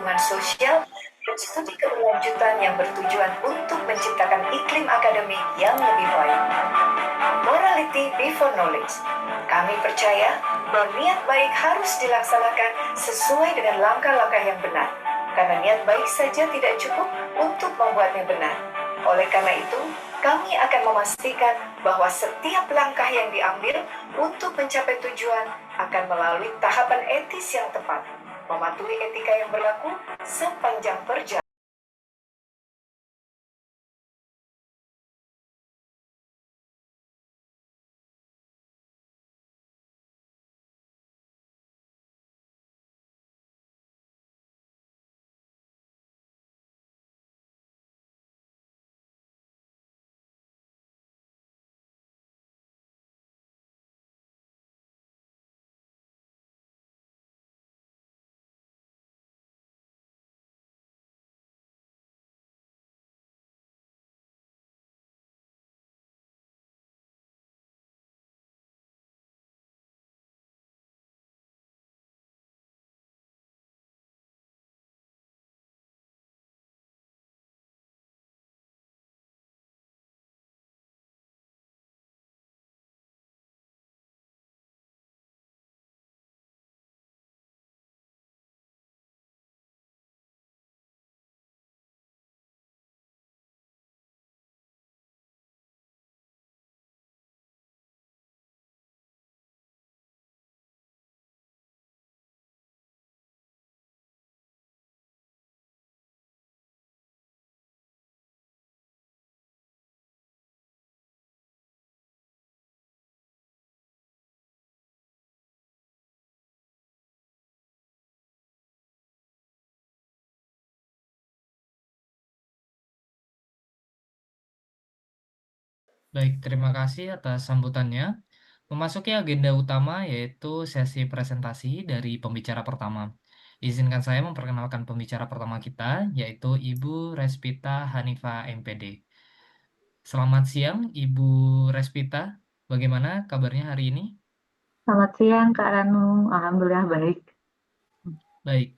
lingkungan sosial, dan studi keberlanjutan yang bertujuan untuk menciptakan iklim akademik yang lebih baik. Morality before knowledge. Kami percaya bahwa niat baik harus dilaksanakan sesuai dengan langkah-langkah yang benar, karena niat baik saja tidak cukup untuk membuatnya benar. Oleh karena itu, kami akan memastikan bahwa setiap langkah yang diambil untuk mencapai tujuan akan melalui tahapan etis yang tepat, mematuhi etika yang berlaku sepanjang perjalanan. Baik, terima kasih atas sambutannya. Memasuki agenda utama yaitu sesi presentasi dari pembicara pertama. Izinkan saya memperkenalkan pembicara pertama kita, yaitu Ibu Respita Hanifa MPD. Selamat siang, Ibu Respita. Bagaimana kabarnya hari ini? Selamat siang Kak Ranu, alhamdulillah baik. Baik,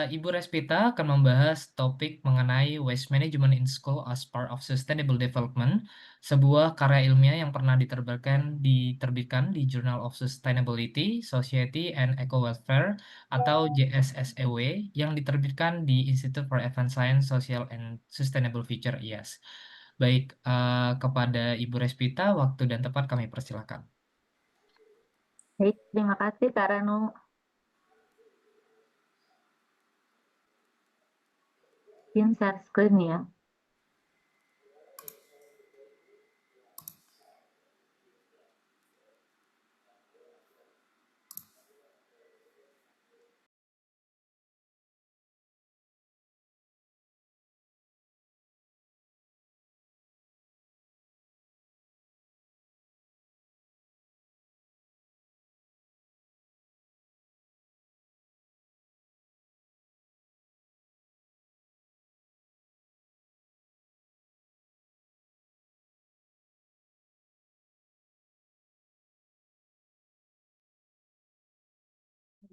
Ibu Respita akan membahas topik mengenai Waste Management in School as Part of Sustainable Development, sebuah karya ilmiah yang pernah diterbitkan di Journal of Sustainability, Society and Eco-Welfare atau JSSEW yang diterbitkan di Institute for Advanced Science, Social and Sustainable Future IAS. Baik, kepada Ibu Respita, waktu dan tempat kami persilakan. Baik, terima kasih Kak Ranu. Izin share screen ya.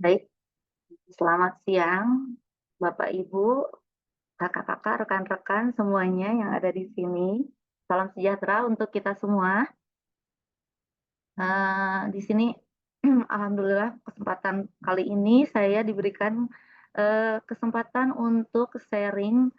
Baik, selamat siang Bapak Ibu, kakak-kakak, rekan-rekan semuanya yang ada di sini. Salam sejahtera untuk kita semua. Di sini alhamdulillah kesempatan kali ini saya diberikan kesempatan untuk sharing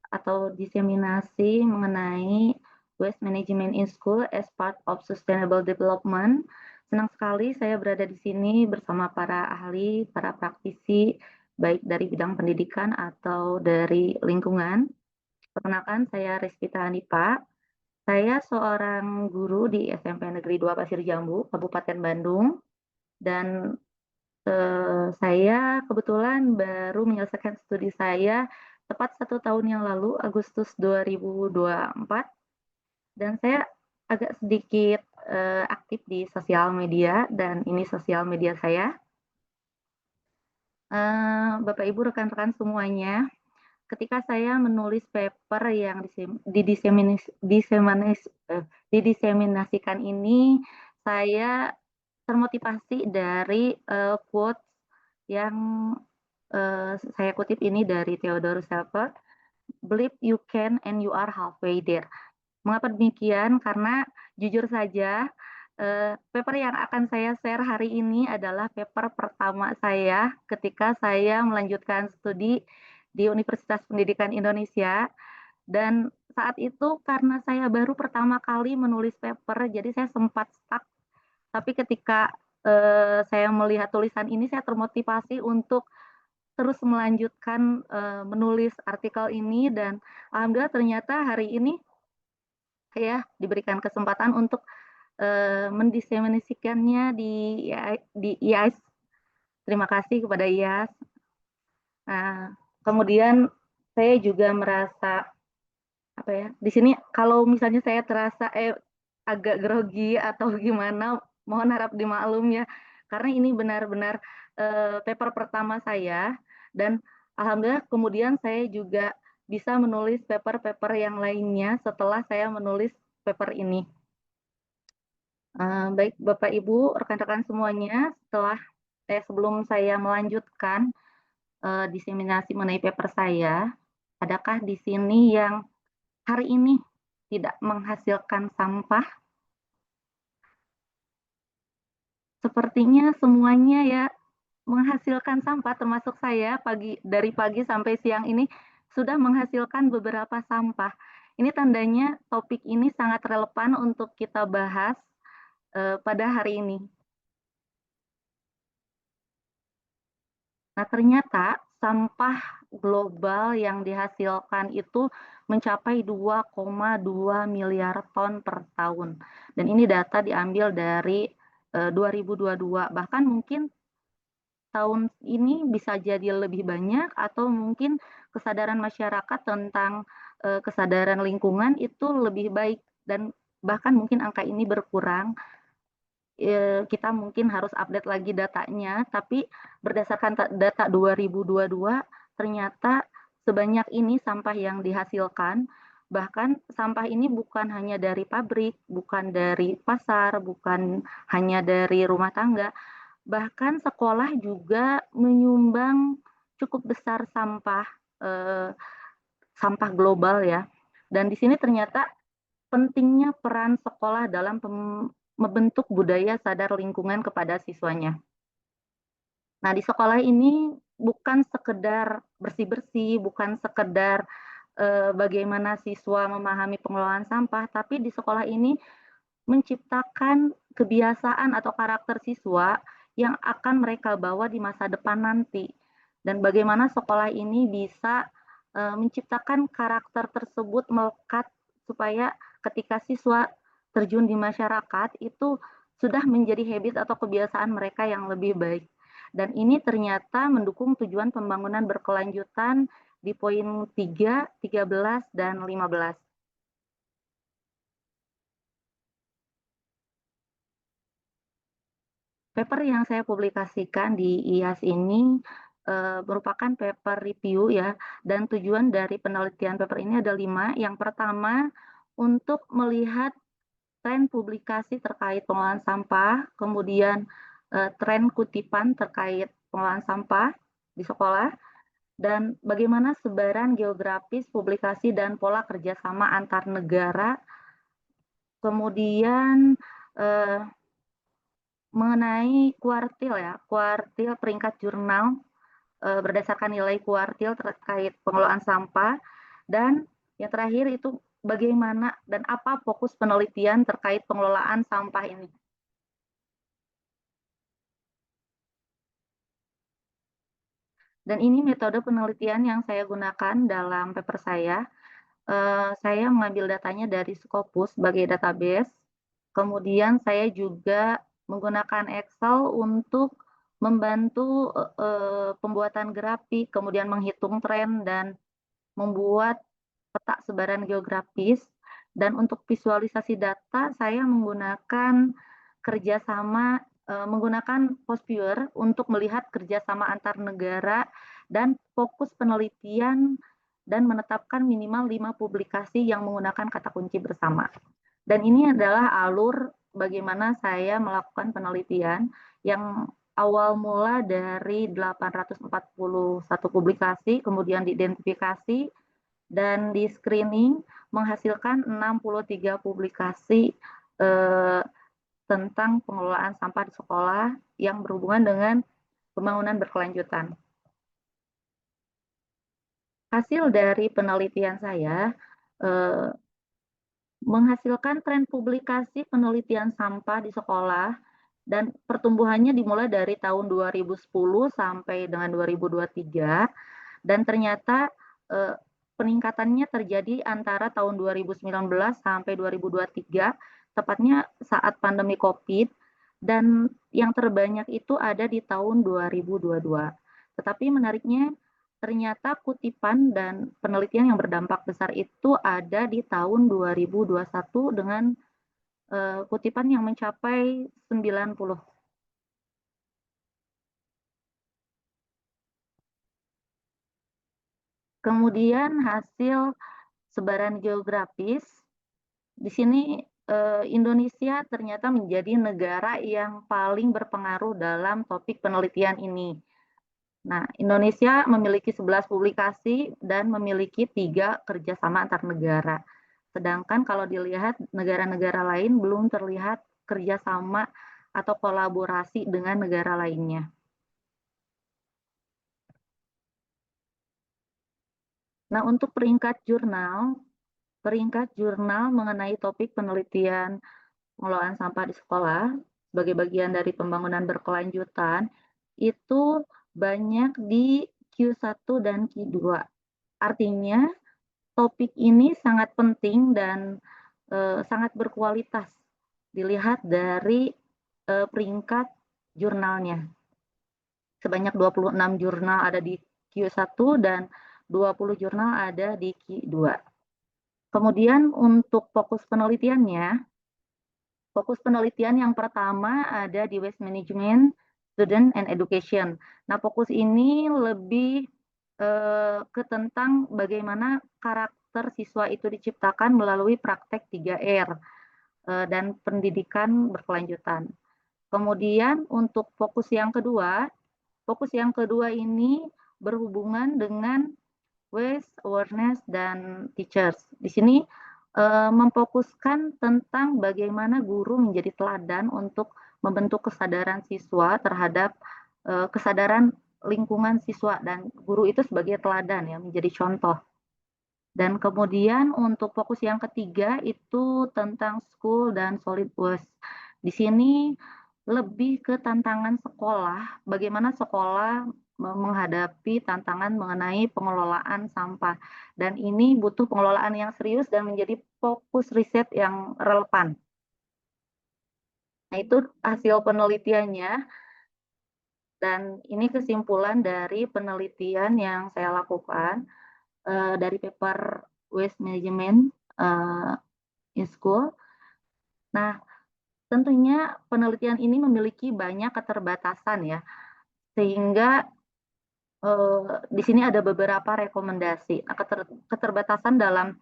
atau diseminasi mengenai Waste Management in School as part of Sustainable Development. Senang sekali saya berada di sini bersama para ahli, para praktisi, baik dari bidang pendidikan atau dari lingkungan. Perkenalkan, saya Respita Hanifa. Saya seorang guru di SMP Negeri 2 Pasir Jambu, Kabupaten Bandung. Dan saya kebetulan baru menyelesaikan studi saya tepat 1 tahun yang lalu, Agustus 2024, dan saya agak sedikit aktif di sosial media, dan ini sosial media saya. Bapak Ibu rekan-rekan semuanya, ketika saya menulis paper yang didiseminasikan ini, saya termotivasi dari quotes yang Saya kutip ini dari Theodore Roosevelt, "Believe you can and you are halfway there." Mengapa demikian? Karena jujur saja, paper yang akan saya share hari ini adalah paper pertama saya ketika saya melanjutkan studi di Universitas Pendidikan Indonesia, dan saat itu karena saya baru pertama kali menulis paper, jadi saya sempat stuck. Tapi ketika, saya melihat tulisan ini, saya termotivasi untuk terus melanjutkan, menulis artikel ini, dan alhamdulillah ternyata hari ini saya diberikan kesempatan untuk, mendiseminasikannya di IAS. Terima kasih kepada IAS. Nah, kemudian saya juga merasa, apa ya, di sini kalau misalnya saya terasa, agak grogi atau gimana, mohon harap dimaklum ya, karena ini benar-benar, paper pertama saya, dan alhamdulillah kemudian saya juga bisa menulis paper-paper yang lainnya setelah saya menulis paper ini. Baik Bapak Ibu, rekan-rekan semuanya, sebelum saya melanjutkan, diseminasi mengenai paper saya, adakah di sini yang hari ini tidak menghasilkan sampah? Sepertinya semuanya ya menghasilkan sampah, termasuk saya dari pagi sampai siang ini sudah menghasilkan beberapa sampah. Ini tandanya topik ini sangat relevan untuk kita bahas, pada hari ini. Nah, ternyata sampah global yang dihasilkan itu mencapai 2,2 miliar ton per tahun. Dan ini data diambil dari 2022. Bahkan mungkin tahun ini bisa jadi lebih banyak, atau mungkin kesadaran masyarakat tentang kesadaran lingkungan itu lebih baik, dan bahkan mungkin angka ini berkurang. Kita mungkin harus update lagi datanya, tapi berdasarkan data 2022 ternyata sebanyak ini sampah yang dihasilkan. Bahkan sampah ini bukan hanya dari pabrik, bukan dari pasar, bukan hanya dari rumah tangga, bahkan sekolah juga menyumbang cukup besar eh, sampah global ya. Dan di sini ternyata pentingnya peran sekolah dalam membentuk budaya sadar lingkungan kepada siswanya. Nah, di sekolah ini bukan sekedar bersih-bersih, bukan sekedar bagaimana siswa memahami pengelolaan sampah, tapi di sekolah ini menciptakan kebiasaan atau karakter siswa yang akan mereka bawa di masa depan nanti. Dan bagaimana sekolah ini bisa menciptakan karakter tersebut melekat, supaya ketika siswa terjun di masyarakat itu sudah menjadi habit atau kebiasaan mereka yang lebih baik. Dan ini ternyata mendukung tujuan pembangunan berkelanjutan di poin 3, 13, dan 15. Paper yang saya publikasikan di IAS ini merupakan paper review ya, dan tujuan dari penelitian paper ini ada 5. Yang pertama, untuk melihat tren publikasi terkait pengelolaan sampah, kemudian tren kutipan terkait pengelolaan sampah di sekolah, dan bagaimana sebaran geografis publikasi dan pola kerjasama antar negara, kemudian mengenai kuartil ya, kuartil peringkat jurnal berdasarkan nilai kuartil terkait pengelolaan sampah, dan yang terakhir itu bagaimana dan apa fokus penelitian terkait pengelolaan sampah ini. Dan ini metode penelitian yang saya gunakan dalam paper saya. Saya mengambil datanya dari Scopus sebagai database. Kemudian saya juga menggunakan Excel untuk membantu pembuatan grafik, kemudian menghitung tren dan membuat peta sebaran geografis. Dan untuk visualisasi data saya menggunakan kerjasama, menggunakan Postware untuk melihat kerjasama antar negara dan fokus penelitian, dan menetapkan minimal 5 publikasi yang menggunakan kata kunci bersama. Dan ini adalah alur bagaimana saya melakukan penelitian yang awal mula dari 841 publikasi, kemudian diidentifikasi dan di screening menghasilkan 63 publikasi tentang pengelolaan sampah di sekolah yang berhubungan dengan pembangunan berkelanjutan. Hasil dari penelitian saya menghasilkan tren publikasi penelitian sampah di sekolah dan pertumbuhannya dimulai dari tahun 2010 sampai dengan 2023 dan ternyata peningkatannya terjadi antara tahun 2019 sampai 2023 tepatnya saat pandemi Covid dan yang terbanyak itu ada di tahun 2022. Tetapi menariknya ternyata kutipan dan penelitian yang berdampak besar itu ada di tahun 2021 dengan kutipan yang mencapai 90. Kemudian hasil sebaran geografis, di sini Indonesia ternyata menjadi negara yang paling berpengaruh dalam topik penelitian ini. Nah, Indonesia memiliki 11 publikasi dan memiliki 3 kerjasama antar negara. Sedangkan kalau dilihat negara-negara lain belum terlihat kerjasama atau kolaborasi dengan negara lainnya. Nah, untuk peringkat jurnal mengenai topik penelitian pengelolaan sampah di sekolah sebagai bagian dari pembangunan berkelanjutan itu banyak di Q1 dan Q2. Artinya topik ini sangat penting dan sangat berkualitas dilihat dari peringkat jurnalnya. Sebanyak 26 jurnal ada di Q1 dan 20 jurnal ada di Q2. Kemudian untuk fokus penelitiannya, fokus penelitian yang pertama ada di Waste Management, Student and Education. Nah, fokus ini lebih ke tentang bagaimana karakter siswa itu diciptakan melalui praktek 3R dan pendidikan berkelanjutan. Kemudian untuk fokus yang kedua ini berhubungan dengan waste awareness dan teachers. Di sini memfokuskan tentang bagaimana guru menjadi teladan untuk membentuk kesadaran siswa terhadap kesadaran lingkungan siswa dan guru itu sebagai teladan ya, menjadi contoh. Dan kemudian untuk fokus yang ketiga itu tentang school dan solid waste. Di sini lebih ke tantangan sekolah, bagaimana sekolah menghadapi tantangan mengenai pengelolaan sampah. Dan ini butuh pengelolaan yang serius dan menjadi fokus riset yang relevan. Nah, itu hasil penelitiannya. Dan ini kesimpulan dari penelitian yang saya lakukan dari paper Waste Management in School. Nah, tentunya penelitian ini memiliki banyak keterbatasan ya, sehingga di sini ada beberapa rekomendasi. Nah, keterbatasan dalam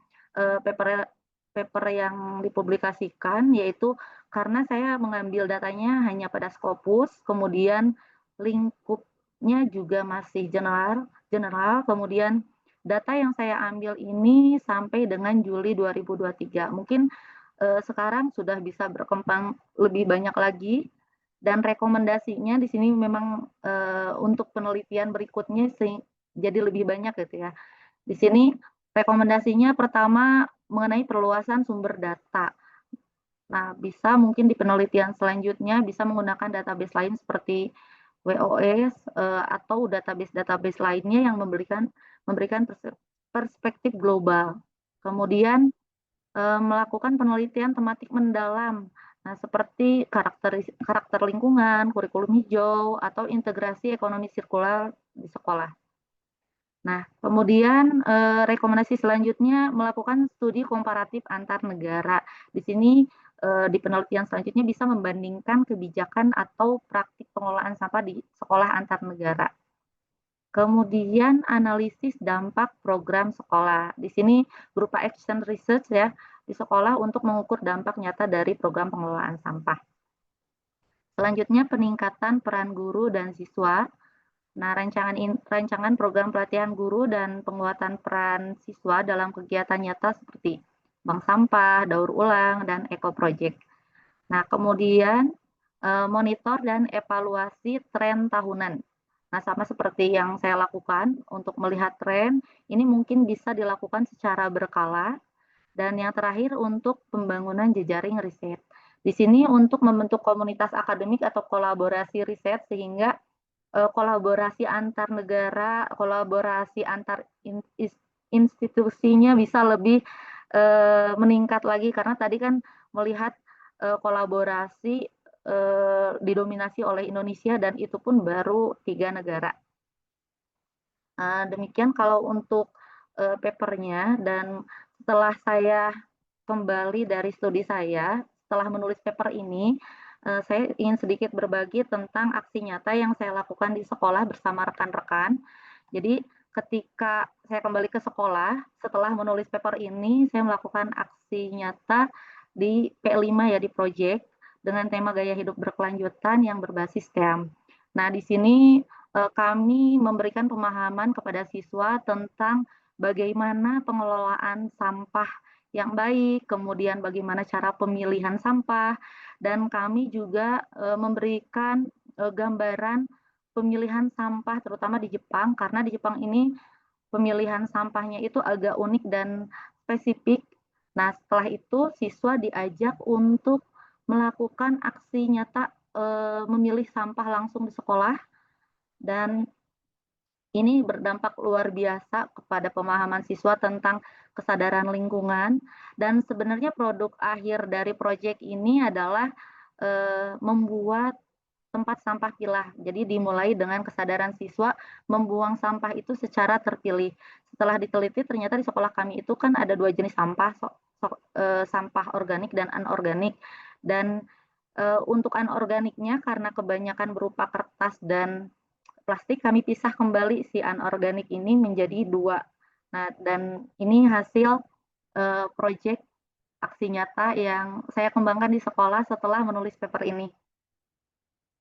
paper yang dipublikasikan yaitu karena saya mengambil datanya hanya pada Scopus, kemudian lingkupnya juga masih general, kemudian data yang saya ambil ini sampai dengan Juli 2023. Mungkin sekarang sudah bisa berkembang lebih banyak lagi dan rekomendasinya di sini memang untuk penelitian berikutnya jadi lebih banyak gitu ya. Di sini rekomendasinya pertama mengenai perluasan sumber data. Nah, bisa mungkin di penelitian selanjutnya bisa menggunakan database lain seperti WOS atau database lainnya yang memberikan perspektif global. Kemudian melakukan penelitian tematik mendalam. Nah, seperti karakter lingkungan, kurikulum hijau, atau integrasi ekonomi sirkular di sekolah. Nah, kemudian rekomendasi selanjutnya melakukan studi komparatif antar negara. Di sini di penelitian selanjutnya bisa membandingkan kebijakan atau praktik pengelolaan sampah di sekolah antar negara. Kemudian analisis dampak program sekolah. Di sini berupa action research ya di sekolah untuk mengukur dampak nyata dari program pengelolaan sampah. Selanjutnya peningkatan peran guru dan siswa. Nah, rancangan program pelatihan guru dan penguatan peran siswa dalam kegiatan nyata seperti bank sampah, daur ulang, dan eco project. Nah, kemudian monitor dan evaluasi tren tahunan. Nah, sama seperti yang saya lakukan untuk melihat tren, ini mungkin bisa dilakukan secara berkala. Dan yang terakhir untuk pembangunan jejaring riset. Di sini untuk membentuk komunitas akademik atau kolaborasi riset sehingga kolaborasi antar negara, kolaborasi antar institusinya bisa lebih meningkat lagi karena tadi kan melihat kolaborasi didominasi oleh Indonesia dan itu pun baru 3 negara. Demikian kalau untuk papernya dan setelah saya kembali dari studi saya, setelah menulis paper ini, saya ingin sedikit berbagi tentang aksi nyata yang saya lakukan di sekolah bersama rekan-rekan. Jadi ketika saya kembali ke sekolah, setelah menulis paper ini, saya melakukan aksi nyata di P5 ya, di project dengan tema gaya hidup berkelanjutan yang berbasis STEM. Nah, di sini kami memberikan pemahaman kepada siswa tentang bagaimana pengelolaan sampah yang baik, kemudian bagaimana cara pemilihan sampah, dan kami juga memberikan gambaran pemilihan sampah terutama di Jepang, karena di Jepang ini pemilihan sampahnya itu agak unik dan spesifik. Nah, setelah itu siswa diajak untuk melakukan aksi nyata memilih sampah langsung di sekolah dan ini berdampak luar biasa kepada pemahaman siswa tentang kesadaran lingkungan dan sebenarnya produk akhir dari proyek ini adalah membuat tempat sampah pilah. Jadi dimulai dengan kesadaran siswa membuang sampah itu secara terpilih. Setelah diteliti ternyata di sekolah kami itu kan ada 2 jenis sampah, sampah organik dan anorganik. Dan untuk anorganiknya karena kebanyakan berupa kertas dan plastik, kami pisah kembali si anorganik ini menjadi 2. Nah, dan ini hasil proyek aksi nyata yang saya kembangkan di sekolah setelah menulis paper ini.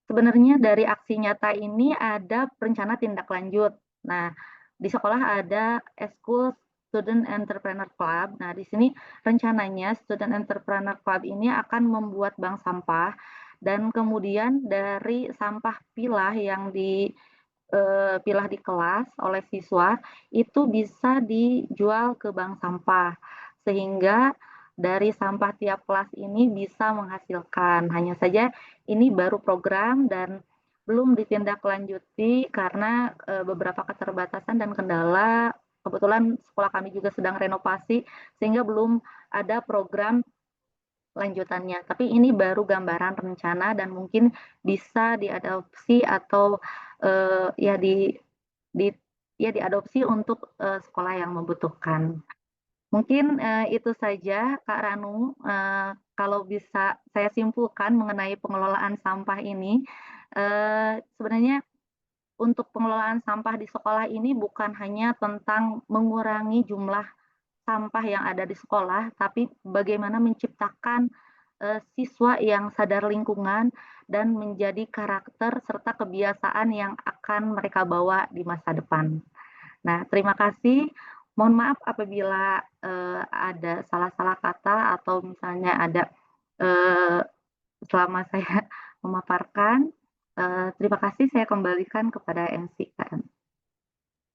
Sebenarnya dari aksi nyata ini ada rencana tindak lanjut. Nah, di sekolah ada Eskul Student Entrepreneur Club. Nah, di sini rencananya Student Entrepreneur Club ini akan membuat bank sampah dan kemudian dari sampah pilah yang dipilah di kelas oleh siswa itu bisa dijual ke bank sampah sehingga dari sampah tiap kelas ini bisa menghasilkan. Hanya saja ini baru program dan belum ditindaklanjuti karena beberapa keterbatasan dan kendala. Kebetulan sekolah kami juga sedang renovasi sehingga belum ada program lanjutannya. Tapi ini baru gambaran rencana dan mungkin bisa diadopsi atau ya di ya diadopsi untuk sekolah yang membutuhkan. Mungkin itu saja Kak Ranu, kalau bisa saya simpulkan mengenai pengelolaan sampah ini, sebenarnya untuk pengelolaan sampah di sekolah ini bukan hanya tentang mengurangi jumlah sampah yang ada di sekolah, tapi bagaimana menciptakan siswa yang sadar lingkungan dan menjadi karakter serta kebiasaan yang akan mereka bawa di masa depan. Nah, terima kasih. Mohon maaf apabila ada salah-salah kata atau misalnya ada selama saya memaparkan. Terima kasih, saya kembalikan kepada MC Kak.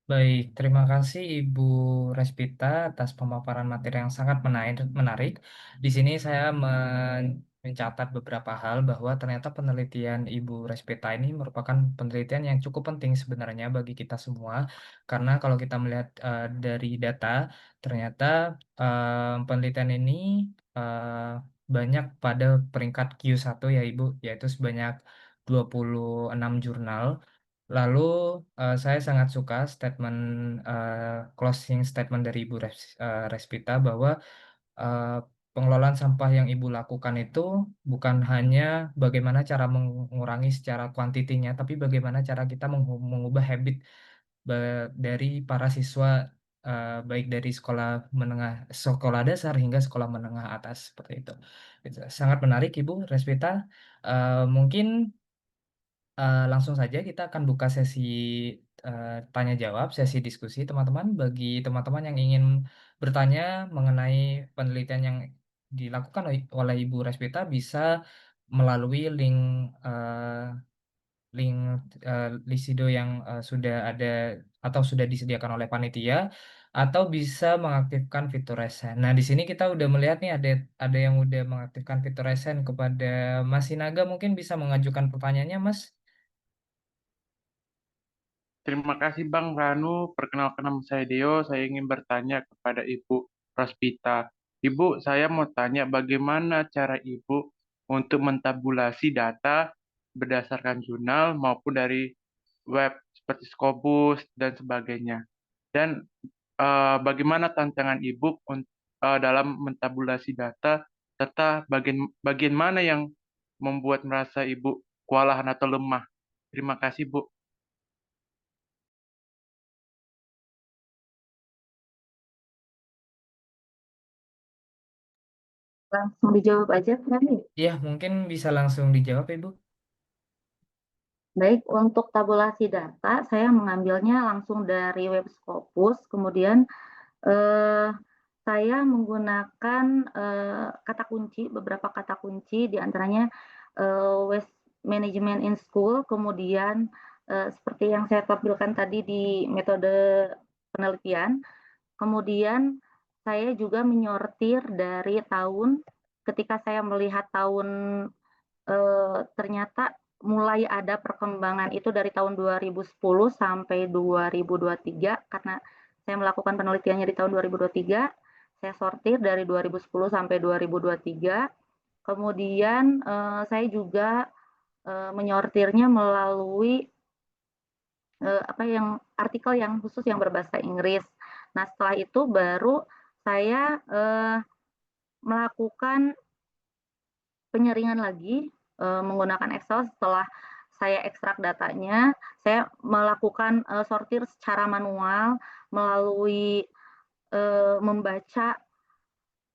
Baik, terima kasih Ibu Respita atas pemaparan materi yang sangat menarik. Di sini saya mencatat beberapa hal bahwa ternyata penelitian Ibu Respita ini merupakan penelitian yang cukup penting sebenarnya bagi kita semua. Karena kalau kita melihat dari data, ternyata penelitian ini banyak pada peringkat Q1 ya Ibu, yaitu sebanyak 26 jurnal. Lalu saya sangat suka statement closing statement dari Ibu Respita bahwa uh, pengelolaan sampah yang Ibu lakukan itu bukan hanya bagaimana cara mengurangi secara kuantitinya, tapi bagaimana cara kita mengubah habit dari para siswa baik dari sekolah dasar hingga sekolah menengah atas seperti itu. Sangat menarik Ibu Respita. Mungkin Langsung saja kita akan buka sesi tanya jawab, sesi diskusi teman-teman. Bagi teman-teman yang ingin bertanya mengenai penelitian yang dilakukan oleh Ibu Respita bisa melalui link Lisido yang sudah ada atau sudah disediakan oleh panitia, atau bisa mengaktifkan fitur resen. Nah, di sini kita udah melihat nih ada yang udah mengaktifkan fitur resen. Kepada Mas Sinaga mungkin bisa mengajukan pertanyaannya, Mas. Terima kasih Bang Ranu. Perkenalkan nama saya Deo. Saya ingin bertanya kepada Ibu Rospita. Ibu, saya mau tanya bagaimana cara Ibu untuk mentabulasi data berdasarkan jurnal maupun dari web seperti Scopus dan sebagainya. Dan bagaimana tantangan Ibu dalam mentabulasi data serta bagian mana yang membuat merasa Ibu kewalahan atau lemah. Terima kasih, Bu. Langsung dijawab aja kan? Ya, mungkin bisa langsung dijawab, Ibu. Baik, untuk tabulasi data, saya mengambilnya langsung dari web Scopus, kemudian eh, saya menggunakan kata kunci, beberapa kata kunci, diantaranya Waste Management in School, kemudian seperti yang saya tampilkan tadi di metode penelitian, kemudian saya juga menyortir dari tahun, ketika saya melihat tahun ternyata mulai ada perkembangan itu dari tahun 2010 sampai 2023, karena saya melakukan penelitiannya di tahun 2023, saya sortir dari 2010 sampai 2023, kemudian saya juga menyortirnya melalui artikel yang khusus yang berbahasa Inggris. Nah, setelah itu baru saya melakukan penyaringan lagi menggunakan Excel. Setelah saya ekstrak datanya, saya melakukan sortir secara manual melalui membaca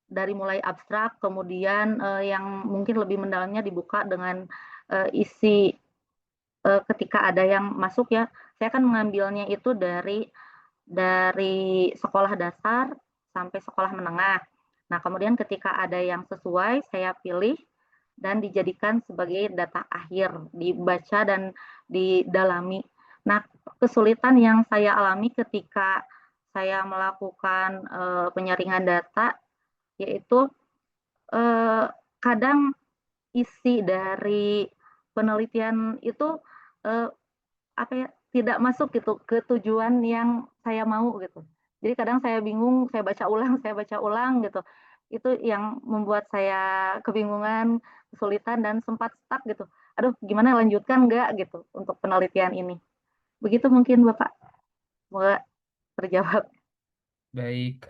dari mulai abstrak, kemudian yang mungkin lebih mendalamnya dibuka dengan isi ketika ada yang masuk ya. Saya akan mengambilnya itu dari sekolah dasar sampai sekolah menengah. Nah, kemudian ketika ada yang sesuai, saya pilih dan dijadikan sebagai data akhir, dibaca dan didalami. Nah, kesulitan yang saya alami ketika saya melakukan penyaringan data, yaitu kadang isi dari penelitian itu tidak masuk gitu ke tujuan yang saya mau gitu. Jadi kadang saya bingung, saya baca ulang gitu. Itu yang membuat saya kebingungan, kesulitan dan sempat stuck gitu. Aduh, gimana lanjutkan nggak gitu untuk penelitian ini. Begitu mungkin Bapak. Semoga terjawab. Baik,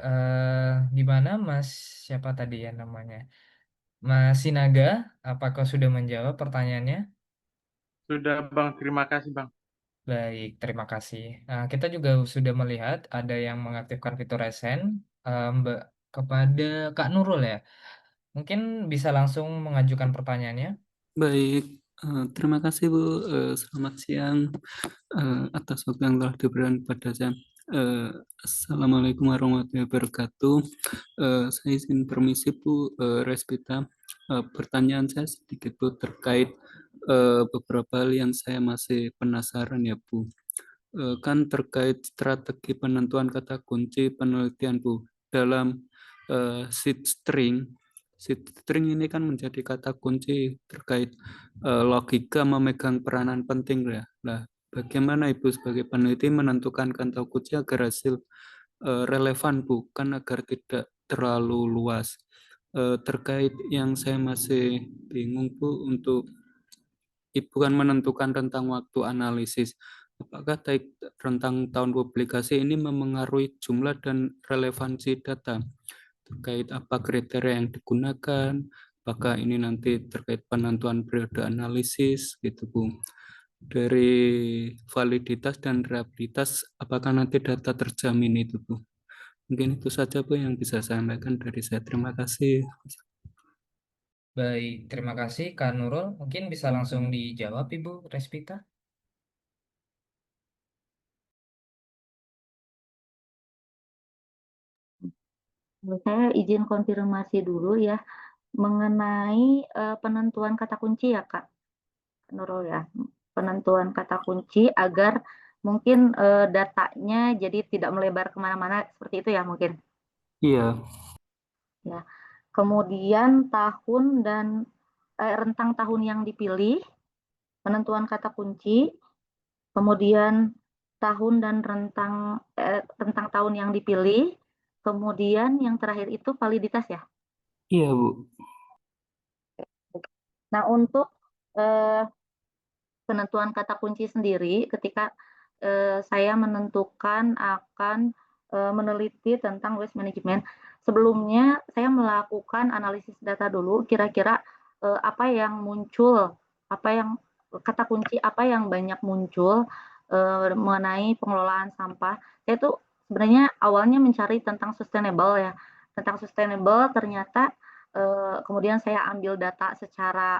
gimana Mas, siapa tadi ya namanya? Mas Sinaga, apakah sudah menjawab pertanyaannya? Sudah Bang, terima kasih Bang. Baik, terima kasih. Nah, kita juga sudah melihat ada yang mengaktifkan fitur resen kepada Kak Nurul ya. Mungkin bisa langsung mengajukan pertanyaannya. Baik, terima kasih Bu. Selamat siang atas waktu yang telah diberikan kepada saya. Assalamualaikum warahmatullahi wabarakatuh. Saya izin permisi Bu Respita. Pertanyaan saya sedikit Bu terkait beberapa hal yang saya masih penasaran ya Bu. Kan terkait strategi penentuan kata kunci penelitian Bu dalam seed string. Seed string ini kan menjadi kata kunci terkait logika memegang peranan penting ya. Nah, bagaimana Ibu sebagai peneliti menentukan kata kunci agar hasil relevan bukan agar tidak terlalu luas. Terkait yang saya masih bingung Bu untuk Ibu kan menentukan rentang waktu analisis. Apakah rentang tahun publikasi ini memengaruhi jumlah dan relevansi data? Terkait apa kriteria yang digunakan, apakah ini nanti terkait penentuan periode analisis, gitu Bu. Dari validitas dan reliabilitas, apakah nanti data terjamin itu Bu? Mungkin itu saja Bu yang bisa saya sampaikan dari saya. Terima kasih. Baik, terima kasih Kak Nurul. Mungkin bisa langsung dijawab Ibu Respita. Saya izin konfirmasi dulu ya mengenai penentuan kata kunci ya Kak Nurul ya. Penentuan kata kunci agar mungkin datanya jadi tidak melebar kemana-mana seperti itu ya mungkin. Iya, Ya. Kemudian tahun dan rentang tahun yang dipilih, penentuan kata kunci, kemudian tahun dan rentang tahun yang dipilih, kemudian yang terakhir itu validitas ya. iya Bu. Nah, untuk eh, penentuan kata kunci sendiri, ketika saya menentukan akan meneliti tentang waste management, sebelumnya saya melakukan analisis data dulu, kira-kira apa yang muncul, apa yang kata kunci apa yang banyak muncul mengenai pengelolaan sampah. Saya tuh sebenarnya awalnya mencari tentang sustainable ya, tentang sustainable ternyata kemudian saya ambil data secara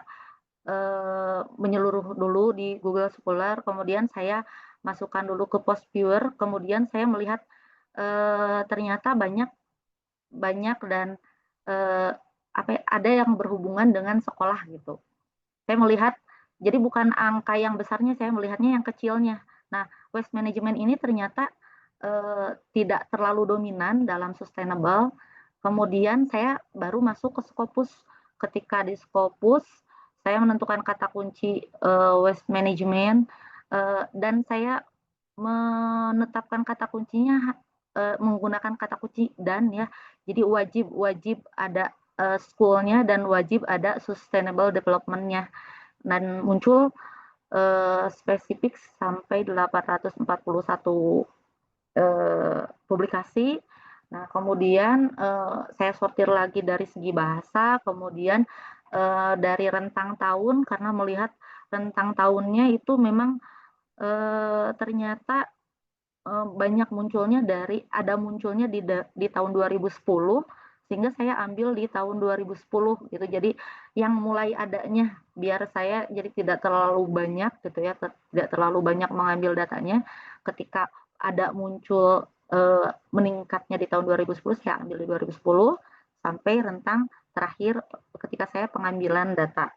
menyeluruh dulu di Google Scholar, kemudian saya masukkan dulu ke Postviewer, kemudian saya melihat ternyata banyak banyak dan apa ada yang berhubungan dengan sekolah gitu. Saya melihat jadi bukan angka yang besarnya, saya melihatnya yang kecilnya. Nah, waste management ini ternyata tidak terlalu dominan dalam sustainable. Kemudian saya baru masuk ke Scopus. Ketika di Scopus, saya menentukan kata kunci waste management dan saya menetapkan kata kuncinya menggunakan kata kunci dan ya. Jadi wajib ada school-nya dan wajib ada sustainable development-nya. Dan muncul spesifik sampai 841 publikasi. Nah, kemudian saya sortir lagi dari segi bahasa, kemudian dari rentang tahun karena melihat rentang tahunnya itu memang ternyata banyak munculnya ada munculnya di tahun 2010 sehingga saya ambil di tahun 2010 gitu. Jadi yang mulai adanya biar saya jadi tidak terlalu banyak gitu ya, tidak terlalu banyak mengambil datanya. Ketika ada muncul meningkatnya di tahun 2010 saya ambil di 2010 sampai rentang terakhir ketika saya pengambilan data.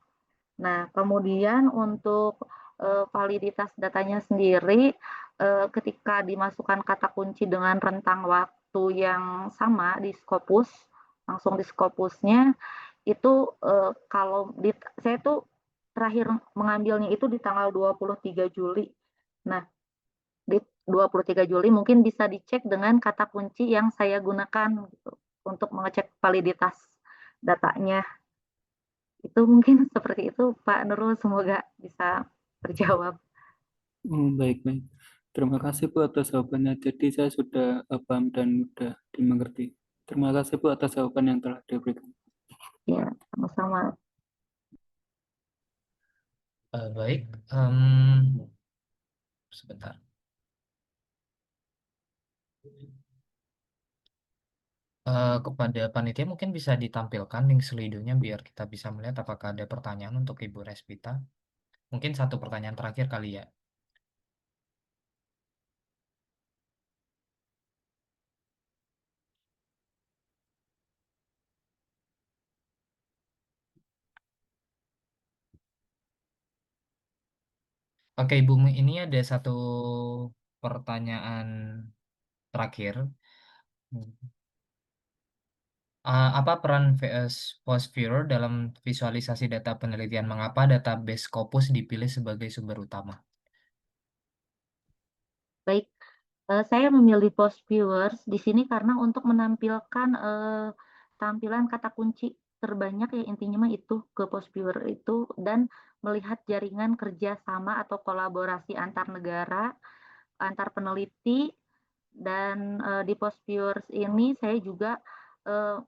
Nah, kemudian untuk validitas datanya sendiri ketika dimasukkan kata kunci dengan rentang waktu yang sama di Scopus, langsung di Scopusnya itu kalau saya tuh terakhir mengambilnya itu di tanggal 23 Juli. Nah, di 23 Juli mungkin bisa dicek dengan kata kunci yang saya gunakan gitu, untuk mengecek validitas datanya. Itu mungkin seperti itu Pak Nurul, semoga bisa terjawab. Baik, baik. Terima kasih Bu atas jawabannya. Jadi saya sudah paham dan sudah dimengerti. Terima kasih Bu atas jawaban yang telah diberikan. Ya, sama-sama. Baik, sebentar. Kepada panitia mungkin bisa ditampilkan link Slido-nya biar kita bisa melihat apakah ada pertanyaan untuk Ibu Respita. Mungkin satu pertanyaan terakhir kali ya. Oke, Ibu, ini ada satu pertanyaan terakhir. Apa peran VS Postviewer dalam visualisasi data penelitian? Mengapa database Scopus dipilih sebagai sumber utama? Baik, saya memilih Post Viewers di sini karena untuk menampilkan tampilan kata kunci terbanyak ya intinya mah itu ke Post Viewer itu dan melihat jaringan kerjasama atau kolaborasi antar negara, antar peneliti dan di Post Viewers ini saya juga eh,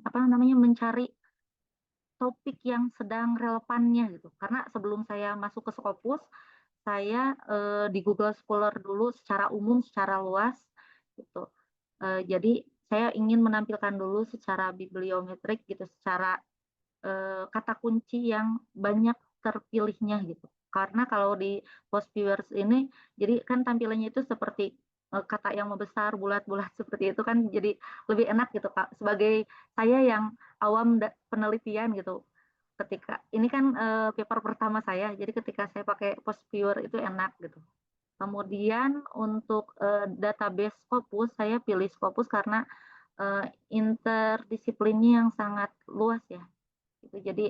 apa namanya mencari topik yang sedang relevannya gitu. Karena sebelum saya masuk ke Scopus, saya di Google Scholar dulu secara umum, secara luas gitu. Jadi saya ingin menampilkan dulu secara bibliometrik gitu, secara kata kunci yang banyak terpilihnya gitu. Karena kalau di Post Viewers ini, jadi kan tampilannya itu seperti kata yang membesar, bulat-bulat seperti itu kan jadi lebih enak gitu Kak. Sebagai saya yang awam penelitian gitu, ketika ini kan paper pertama saya, jadi ketika saya pakai Post Viewer itu enak gitu. Kemudian untuk database Scopus, saya pilih Scopus karena interdisiplinnya yang sangat luas ya. Gitu. Jadi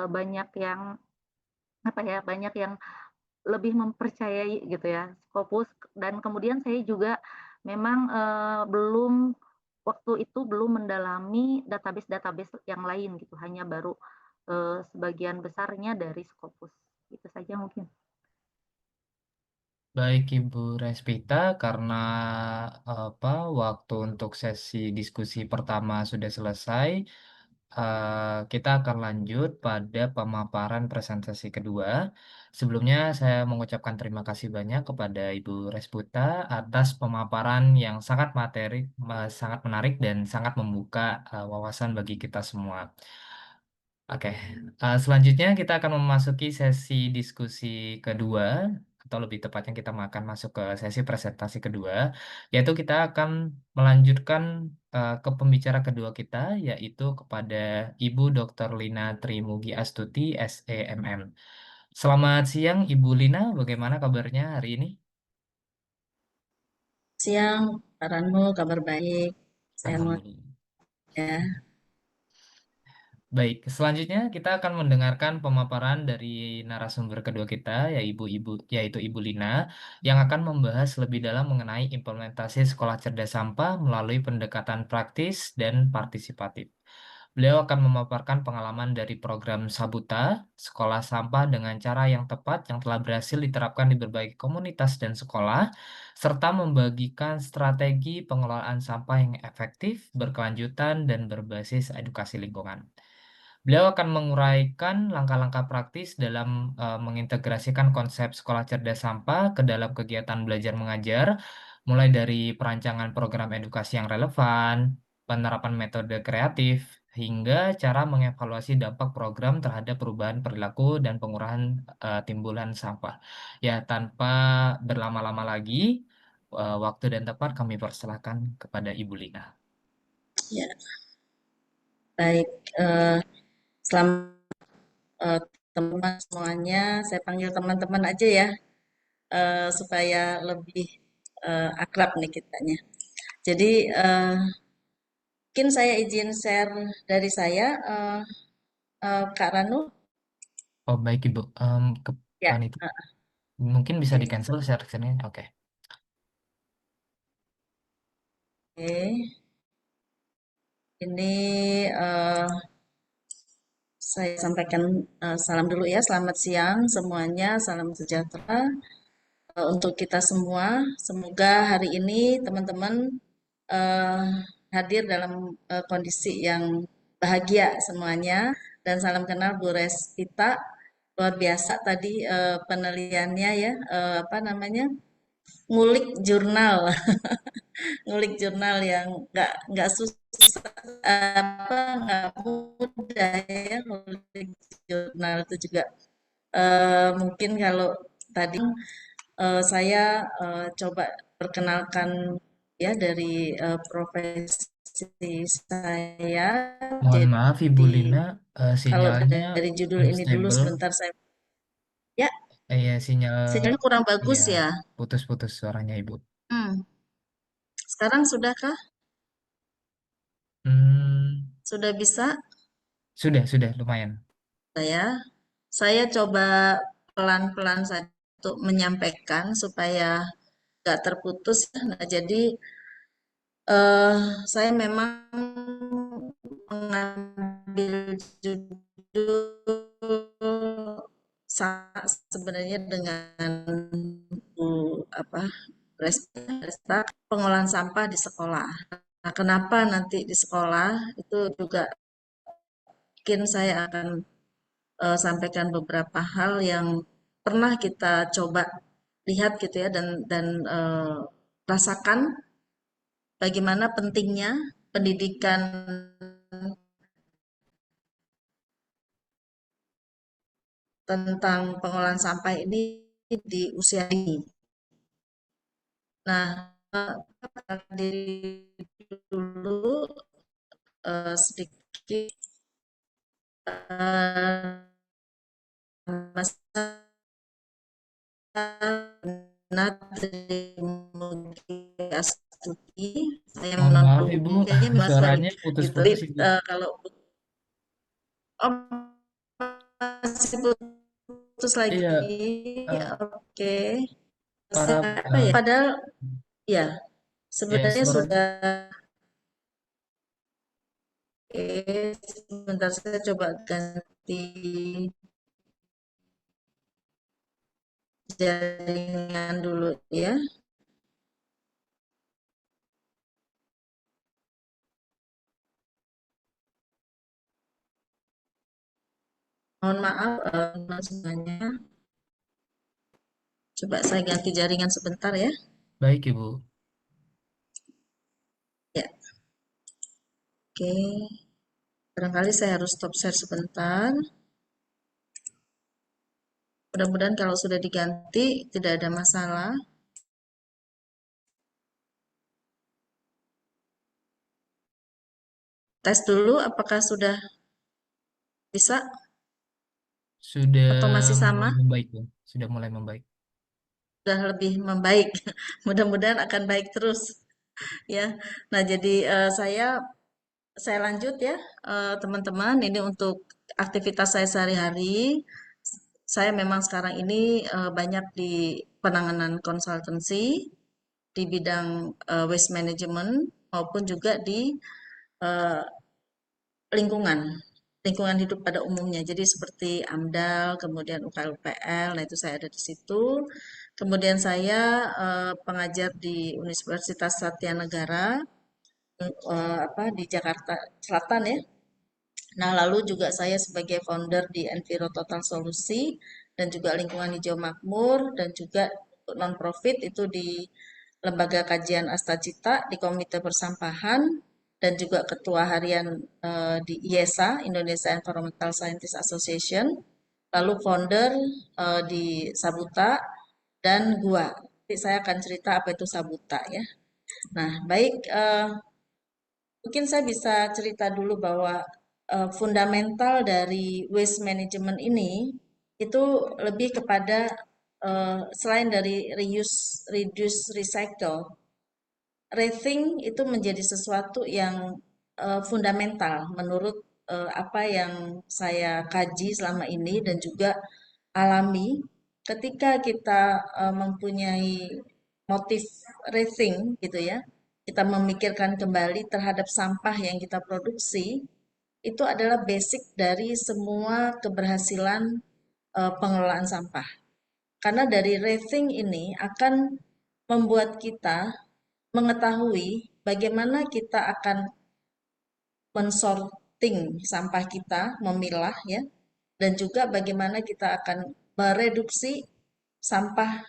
banyak yang apa ya, banyak yang lebih mempercayai gitu ya Scopus, dan kemudian saya juga memang belum waktu itu belum mendalami database-database yang lain gitu, hanya baru sebagian besarnya dari Scopus. Itu saja mungkin. Baik Ibu Respita, karena waktu untuk sesi diskusi pertama sudah selesai, kita akan lanjut pada pemaparan presentasi kedua. Sebelumnya saya mengucapkan terima kasih banyak kepada Ibu Resputa atas pemaparan yang sangat menarik dan sangat membuka wawasan bagi kita semua. Oke, selanjutnya kita akan memasuki sesi diskusi kedua, atau lebih tepatnya kita akan masuk ke sesi presentasi kedua, yaitu kita akan melanjutkan ke pembicara kedua kita, yaitu kepada Ibu Dr. Lina Trimugi Astuti, SEMM. Selamat siang, Ibu Lina, bagaimana kabarnya hari ini? Siang, Pak Ranu, kabar baik. Sehat Alhamdulillah. ya. Baik, selanjutnya kita akan mendengarkan pemaparan dari narasumber kedua kita, yaitu Ibu Lina, yang akan membahas lebih dalam mengenai implementasi sekolah cerdas sampah melalui pendekatan praktis dan partisipatif. Beliau akan memaparkan pengalaman dari program Sabuta, sekolah sampah dengan cara yang tepat yang telah berhasil diterapkan di berbagai komunitas dan sekolah, serta membagikan strategi pengelolaan sampah yang efektif, berkelanjutan, dan berbasis edukasi lingkungan. Beliau akan menguraikan langkah-langkah praktis dalam mengintegrasikan konsep sekolah cerdas sampah ke dalam kegiatan belajar mengajar, mulai dari perancangan program edukasi yang relevan, penerapan metode kreatif, hingga cara mengevaluasi dampak program terhadap perubahan perilaku dan pengurangan timbulan sampah. Ya, tanpa berlama-lama lagi, waktu dan tempat kami persilahkan kepada Ibu Lina. Ya, baik. Selamat teman-teman semuanya. Saya panggil teman-teman aja ya, supaya lebih akrab nih kitanya. Jadi mungkin saya izin share dari saya, Kak Ranu. Oh, baik Ibu. Ya, Panitia. Mungkin bisa oke. di-cancel share-nya. Oke. Oke. Ini saya sampaikan salam dulu ya. Selamat siang semuanya. Salam sejahtera untuk kita semua. Semoga hari ini teman-teman eh, hadir dalam kondisi yang bahagia semuanya. Dan salam kenal Bu Respita. Luar biasa tadi penelitiannya ya, apa namanya, ngulik jurnal, ngulik jurnal yang nggak susah, apa nggak mudah ya ngulik jurnal itu juga. Mungkin kalau tadi saya coba perkenalkan ya dari profesi saya. Mohon maaf Ibu Jadi Lina, kalau sinyalnya dari judul ini dulu unstable. sebentar saya ya, Ya, sinyal sinyalnya kurang bagus ya ya. putus-putus suaranya Ibu. Hmm, sekarang sudahkah? Hmm, Sudah bisa? sudah lumayan. Saya coba pelan-pelan saja untuk menyampaikan supaya nggak terputus. Nah, jadi saya memang mengambil judul sebenarnya dengan apa pengolahan sampah di sekolah. Nah, kenapa nanti di sekolah itu juga mungkin saya akan sampaikan beberapa hal yang pernah kita coba lihat gitu ya dan rasakan bagaimana pentingnya pendidikan tentang pengolahan sampah ini di usia dini. Nah, tadi dulu sedikit masalah Astuti, saya Mohon maaf menonton Ibu, kayaknya Mas Bayu suaranya gitu. putus-putus Ibu. Kalau oh, masih putus lagi, Iya, eh, oke. para Apa ya? Padahal ya ya sebenarnya suaranya sudah. Oke, sebentar saya coba ganti jaringan dulu ya. Mohon maaf semuanya. Coba saya ganti jaringan sebentar ya. baik Ibu. Ya, oke. Barangkali saya harus stop share sebentar. Mudah-mudahan kalau sudah diganti tidak ada masalah. Tes dulu apakah sudah bisa Sudah atau masih sama? mulai membaik Bu. Sudah mulai membaik. Sudah lebih membaik. Mudah-mudahan akan baik terus ya. Nah, jadi saya lanjut ya, teman-teman. Ini untuk aktivitas saya sehari-hari. Saya memang sekarang ini banyak di penanganan konsultansi di bidang waste management maupun juga di eh, lingkungan, lingkungan hidup pada umumnya. Jadi seperti AMDAL, kemudian UKL-UPL, nah itu saya ada di situ. Kemudian saya pengajar di Universitas Satya Negara, di Jakarta Selatan ya. Nah, lalu juga saya sebagai founder di Enviro Total Solusi dan juga Lingkungan Hijau Makmur dan juga non-profit itu di Lembaga Kajian Astacita di Komite Persampahan dan juga ketua harian di IESA, Indonesia Environmental Scientist Association, lalu founder di Sabuta dan GUA. Nanti saya akan cerita apa itu Sabuta ya. Nah, baik mungkin saya bisa cerita dulu bahwa fundamental dari waste management ini itu lebih kepada selain dari reuse, reduce, recycle, rethink itu menjadi sesuatu yang fundamental menurut apa yang saya kaji selama ini dan juga alami ketika kita mempunyai motif rethink gitu ya, kita memikirkan kembali terhadap sampah yang kita produksi, itu adalah basic dari semua keberhasilan pengelolaan sampah. Karena dari rethink ini akan membuat kita mengetahui bagaimana kita akan mensorting sampah kita, memilah ya, dan juga bagaimana kita akan mereduksi sampah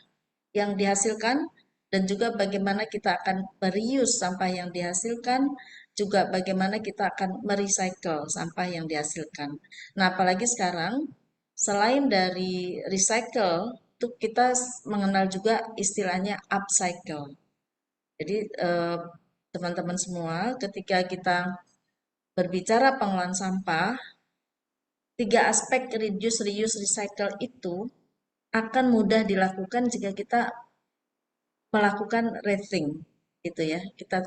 yang dihasilkan dan juga bagaimana kita akan mereuse sampah yang dihasilkan, juga bagaimana kita akan merecycle sampah yang dihasilkan. Nah, apalagi sekarang selain dari recycle, itu kita mengenal juga istilahnya upcycle. Jadi teman-teman semua, ketika kita berbicara pengolahan sampah, tiga aspek reduce, reuse, recycle itu akan mudah dilakukan jika kita melakukan rethink gitu ya. Kita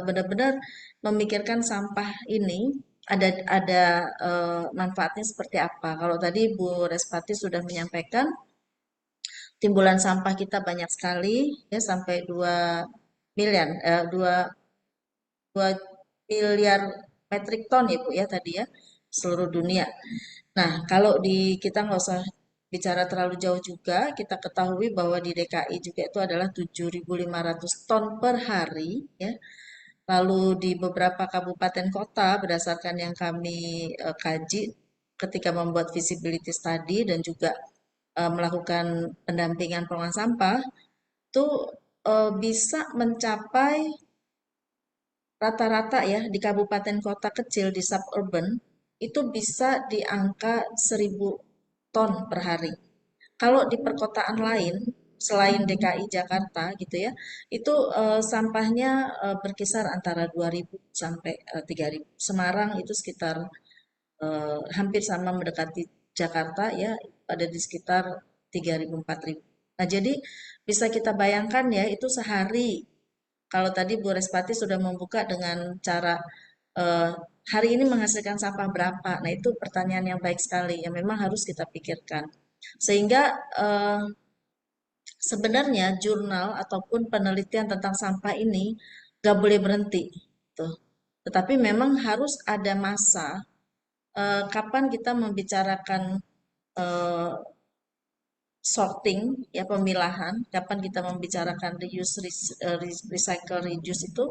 benar-benar memikirkan sampah ini ada manfaatnya seperti apa. Kalau tadi Bu Respati sudah menyampaikan timbulan sampah kita banyak sekali ya sampai 2 miliar metrik ton ya Bu ya tadi ya seluruh dunia. Nah, kalau di kita nggak usah bicara terlalu jauh juga, kita ketahui bahwa di DKI juga itu adalah 7.500 ton per hari ya. Lalu di beberapa kabupaten kota berdasarkan yang kami kaji ketika membuat visibility study dan juga melakukan pendampingan pengolahan sampah itu bisa mencapai rata-rata ya di kabupaten kota kecil di suburban itu bisa di angka 1.000 ton per hari. Kalau di perkotaan lain selain DKI Jakarta gitu ya, itu sampahnya berkisar antara 2.000 sampai 3.000. Semarang itu sekitar hampir sama mendekati Jakarta ya, ada di sekitar 3.000 4.000. Nah, jadi bisa kita bayangkan ya itu sehari. Kalau tadi Bu Respati sudah membuka dengan cara eh, hari ini menghasilkan sampah berapa. Nah, itu pertanyaan yang baik sekali yang memang harus kita pikirkan. Sehingga sebenarnya jurnal ataupun penelitian tentang sampah ini gak boleh berhenti. Tuh. Tetapi memang harus ada masa kapan kita membicarakan eh, sorting, ya pemilahan, kapan kita membicarakan reuse, recycle, reduce itu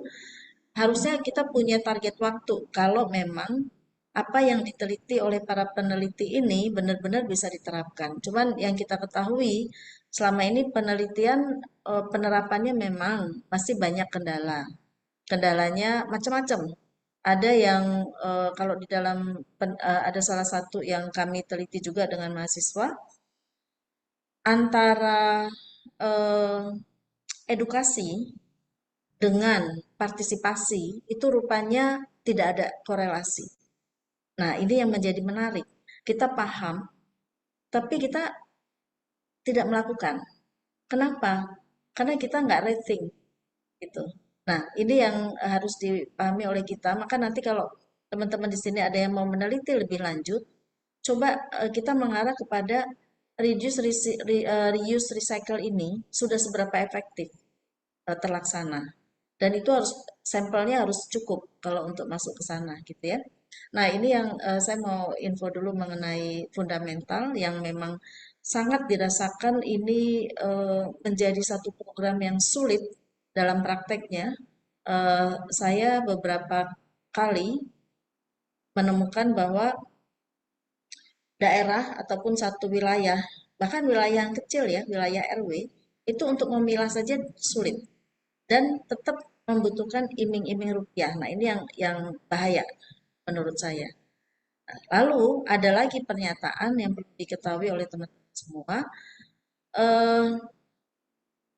harusnya kita punya target waktu. Kalau memang apa yang diteliti oleh para peneliti ini benar-benar bisa diterapkan. Cuman yang kita ketahui selama ini penelitian penerapannya memang masih banyak kendala. Kendalanya macam-macam. Ada yang kalau di dalam ada salah satu yang kami teliti juga dengan mahasiswa antara eh, edukasi dengan partisipasi itu rupanya tidak ada korelasi. Nah, ini yang menjadi menarik. Kita paham, tapi kita tidak melakukan. Kenapa? Karena kita nggak rating gitu. Nah, ini yang harus dipahami oleh kita. Maka nanti kalau teman-teman di sini ada yang mau meneliti lebih lanjut, coba kita mengarah kepada reuse, recycle ini sudah seberapa efektif terlaksana. Dan itu harus sampelnya harus cukup kalau untuk masuk ke sana gitu ya. Nah, ini yang saya mau info dulu mengenai fundamental yang memang sangat dirasakan ini menjadi satu program yang sulit dalam prakteknya. Saya beberapa kali menemukan bahwa daerah ataupun satu wilayah, bahkan wilayah yang kecil ya, wilayah RW, itu untuk memilah saja sulit dan tetap membutuhkan iming-iming rupiah. Nah, ini yang bahaya menurut saya. Nah, lalu ada lagi pernyataan yang perlu diketahui oleh teman-teman semua. Eh,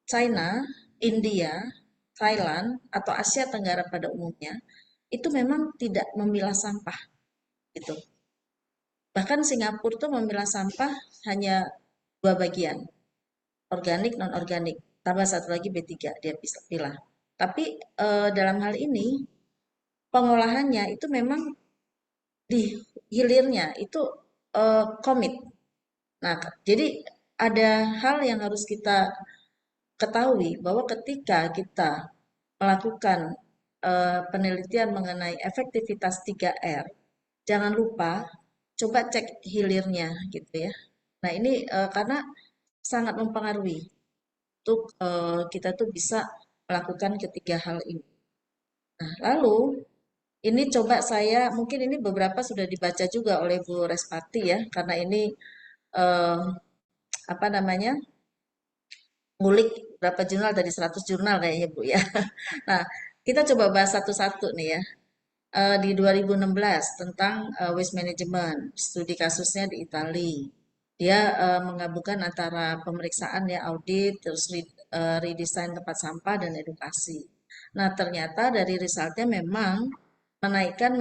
China, India, Thailand, atau Asia Tenggara pada umumnya, itu memang tidak memilah sampah. Gitu. Bahkan Singapura tuh memilah sampah hanya 2 bagian, organik, non-organik. Tambah satu lagi B3, dia bisa pilah. Tapi dalam hal ini, pengolahannya itu memang di hilirnya itu komit. Nah, jadi ada hal yang harus kita ketahui bahwa ketika kita melakukan penelitian mengenai efektivitas 3R, jangan lupa coba cek hilirnya gitu ya. Nah, ini karena sangat mempengaruhi untuk kita tuh bisa melakukan ketiga hal ini. Nah, lalu ini coba saya, mungkin ini beberapa sudah dibaca juga oleh Bu Respati ya, karena ini eh, apa namanya, ngulik berapa jurnal dari 100 jurnal kayaknya Bu ya. Nah, kita coba bahas satu-satu nih ya. Di 2016 tentang waste management, studi kasusnya di Italia. Dia menggabungkan antara pemeriksaan ya audit, terus redesign tempat sampah dan edukasi. Nah, ternyata dari resultnya memang menaikkan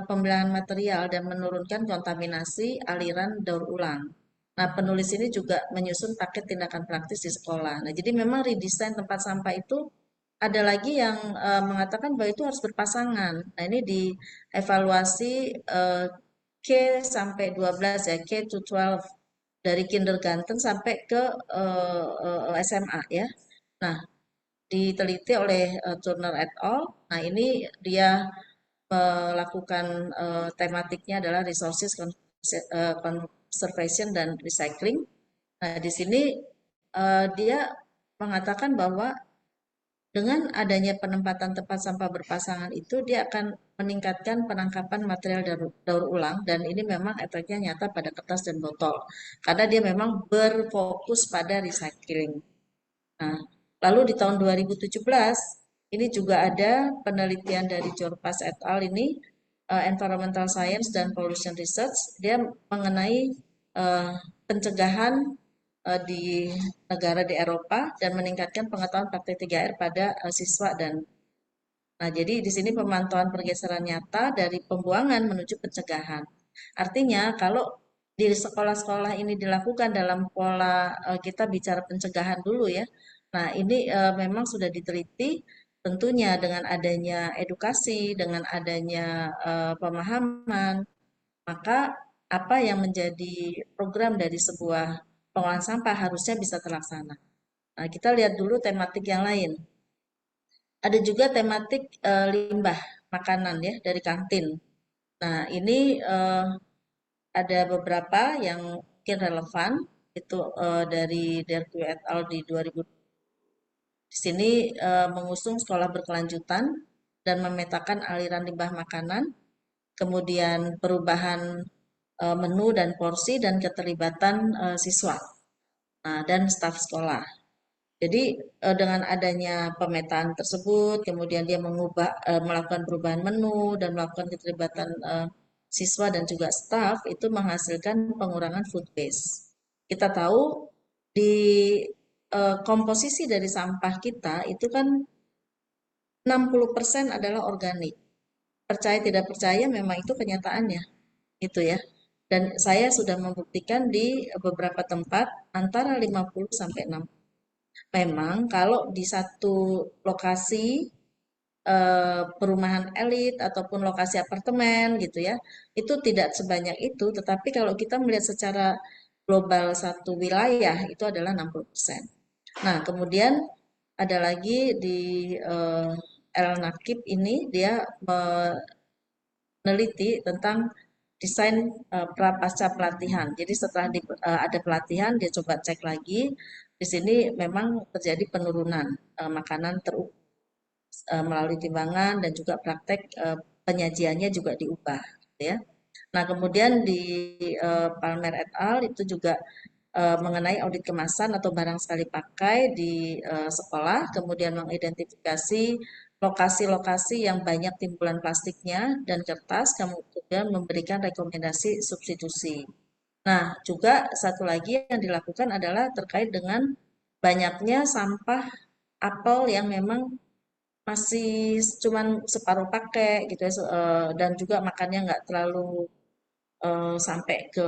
pembelahan material dan menurunkan kontaminasi aliran daur ulang. Nah, penulis ini juga menyusun paket tindakan praktis di sekolah. Nah, jadi memang redesign tempat sampah itu ada lagi yang mengatakan bahwa itu harus berpasangan. Nah, ini dievaluasi K sampai 12 ya, K to 12 dari kindergarten sampai ke SMA ya. Nah, diteliti oleh Turner et al. Nah, ini dia melakukan tematiknya adalah resources conservation dan recycling. Nah, di sini dia mengatakan bahwa dengan adanya penempatan tempat sampah berpasangan itu dia akan meningkatkan penangkapan material daur ulang dan ini memang efeknya nyata pada kertas dan botol karena dia memang berfokus pada recycling. Nah, lalu di tahun 2017 ini juga ada penelitian dari Jorpas et al. Ini Environmental Science dan Pollution Research, dia mengenai pencegahan di negara di Eropa dan meningkatkan pengetahuan praktik 3R pada siswa dan jadi di sini pemantauan pergeseran nyata dari pembuangan menuju pencegahan. Artinya kalau di sekolah-sekolah ini dilakukan dalam pola kita bicara pencegahan dulu ya. Nah, ini memang sudah diteliti tentunya dengan adanya edukasi, dengan adanya pemahaman, maka apa yang menjadi program dari sebuah pengolahan sampah harusnya bisa terlaksana. Nah, kita lihat dulu tematik yang lain. Ada juga tematik limbah makanan ya dari kantin. Nah, ini ada beberapa yang mungkin relevan itu dari Derku et al. Di 2000. Di sini mengusung sekolah berkelanjutan dan memetakan aliran limbah makanan, kemudian perubahan menu dan porsi dan keterlibatan siswa dan staf sekolah. Jadi dengan adanya pemetaan tersebut, kemudian dia melakukan perubahan menu dan melakukan keterlibatan siswa dan juga staf, itu menghasilkan pengurangan food waste. Kita tahu di komposisi dari sampah kita itu kan 60% adalah organik. Percaya tidak percaya memang itu kenyataannya, gitu ya. Dan saya sudah membuktikan di beberapa tempat antara 50 sampai 60. Memang kalau di satu lokasi perumahan elit ataupun lokasi apartemen gitu ya, itu tidak sebanyak itu, tetapi kalau kita melihat secara global satu wilayah itu adalah 60%. Nah, kemudian ada lagi di El Nakib ini dia meneliti tentang desain pasca pelatihan. Jadi setelah ada pelatihan dia coba cek lagi. Di sini memang terjadi penurunan makanan terukur melalui timbangan dan juga praktek penyajiannya juga diubah, gitu ya. Nah, kemudian di Palmer et al. Itu juga mengenai audit kemasan atau barang sekali pakai di sekolah, kemudian mengidentifikasi lokasi-lokasi yang banyak timbulan plastiknya dan kertas, kemudian memberikan rekomendasi substitusi. Nah, juga satu lagi yang dilakukan adalah terkait dengan banyaknya sampah apel yang memang masih cuman separuh pakai gitu ya, dan juga makannya nggak terlalu sampai ke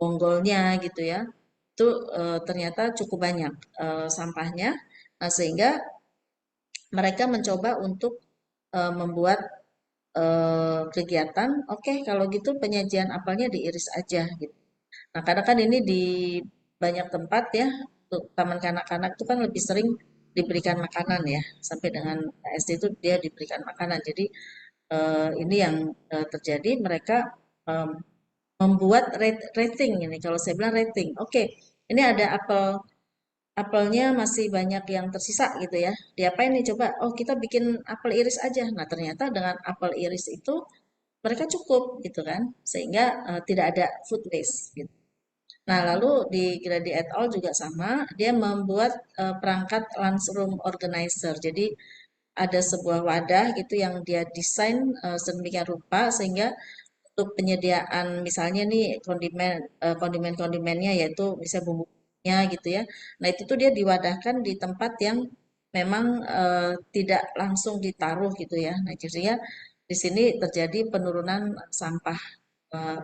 bonggolnya gitu ya. Itu ternyata cukup banyak sampahnya. Nah, sehingga mereka mencoba untuk membuat kegiatan, oke, kalau gitu penyajian apelnya diiris aja gitu. Nah, kadang kan ini di banyak tempat ya, untuk taman kanak-kanak itu kan lebih sering diberikan makanan ya, sampai dengan SD itu dia diberikan makanan. Jadi ini yang terjadi, mereka membuat rating ini. Kalau saya bilang rating, oke, ini ada apelnya masih banyak yang tersisa gitu ya. Diapain nih coba? Oh, kita bikin apel iris aja. Nah, ternyata dengan apel iris itu mereka cukup gitu kan, sehingga tidak ada food waste gitu. Nah, lalu di Grady et al. Juga sama, dia membuat perangkat lunchroom organizer. Jadi ada sebuah wadah gitu yang dia desain sedemikian rupa sehingga untuk penyediaan misalnya nih kondimen-kondimennya yaitu misalnya bumbunya gitu ya. Nah, itu tuh dia diwadahkan di tempat yang memang tidak langsung ditaruh gitu ya. Nah, jadinya di sini terjadi penurunan sampah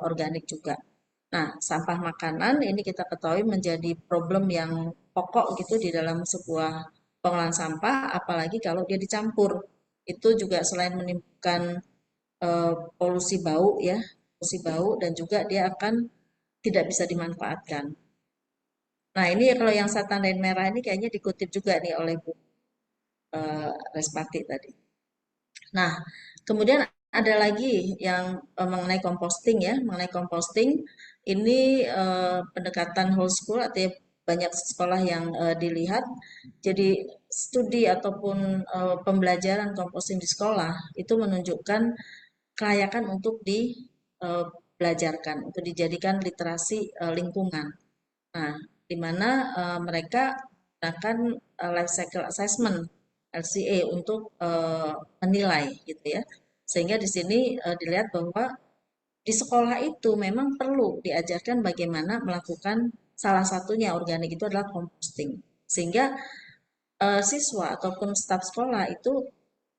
organik juga. Nah, sampah makanan ini kita ketahui menjadi problem yang pokok gitu di dalam sebuah pengolahan sampah, apalagi kalau dia dicampur. Itu juga selain menimbulkan polusi bau ya, polusi bau dan juga dia akan tidak bisa dimanfaatkan. Nah, ini kalau yang satan dan merah ini kayaknya dikutip juga nih oleh Bu Respati tadi. Nah, kemudian ada lagi yang mengenai composting ya, mengenai composting ini pendekatan whole school atau banyak sekolah yang dilihat. Jadi studi ataupun pembelajaran composting di sekolah itu menunjukkan kelayakan untuk dibelajarkan, untuk dijadikan literasi lingkungan. Nah, di mana mereka menggunakan life cycle assessment. LCA untuk menilai gitu ya. Sehingga di sini dilihat bahwa di sekolah itu memang perlu diajarkan bagaimana melakukan salah satunya organik itu adalah composting. Sehingga siswa ataupun staf sekolah itu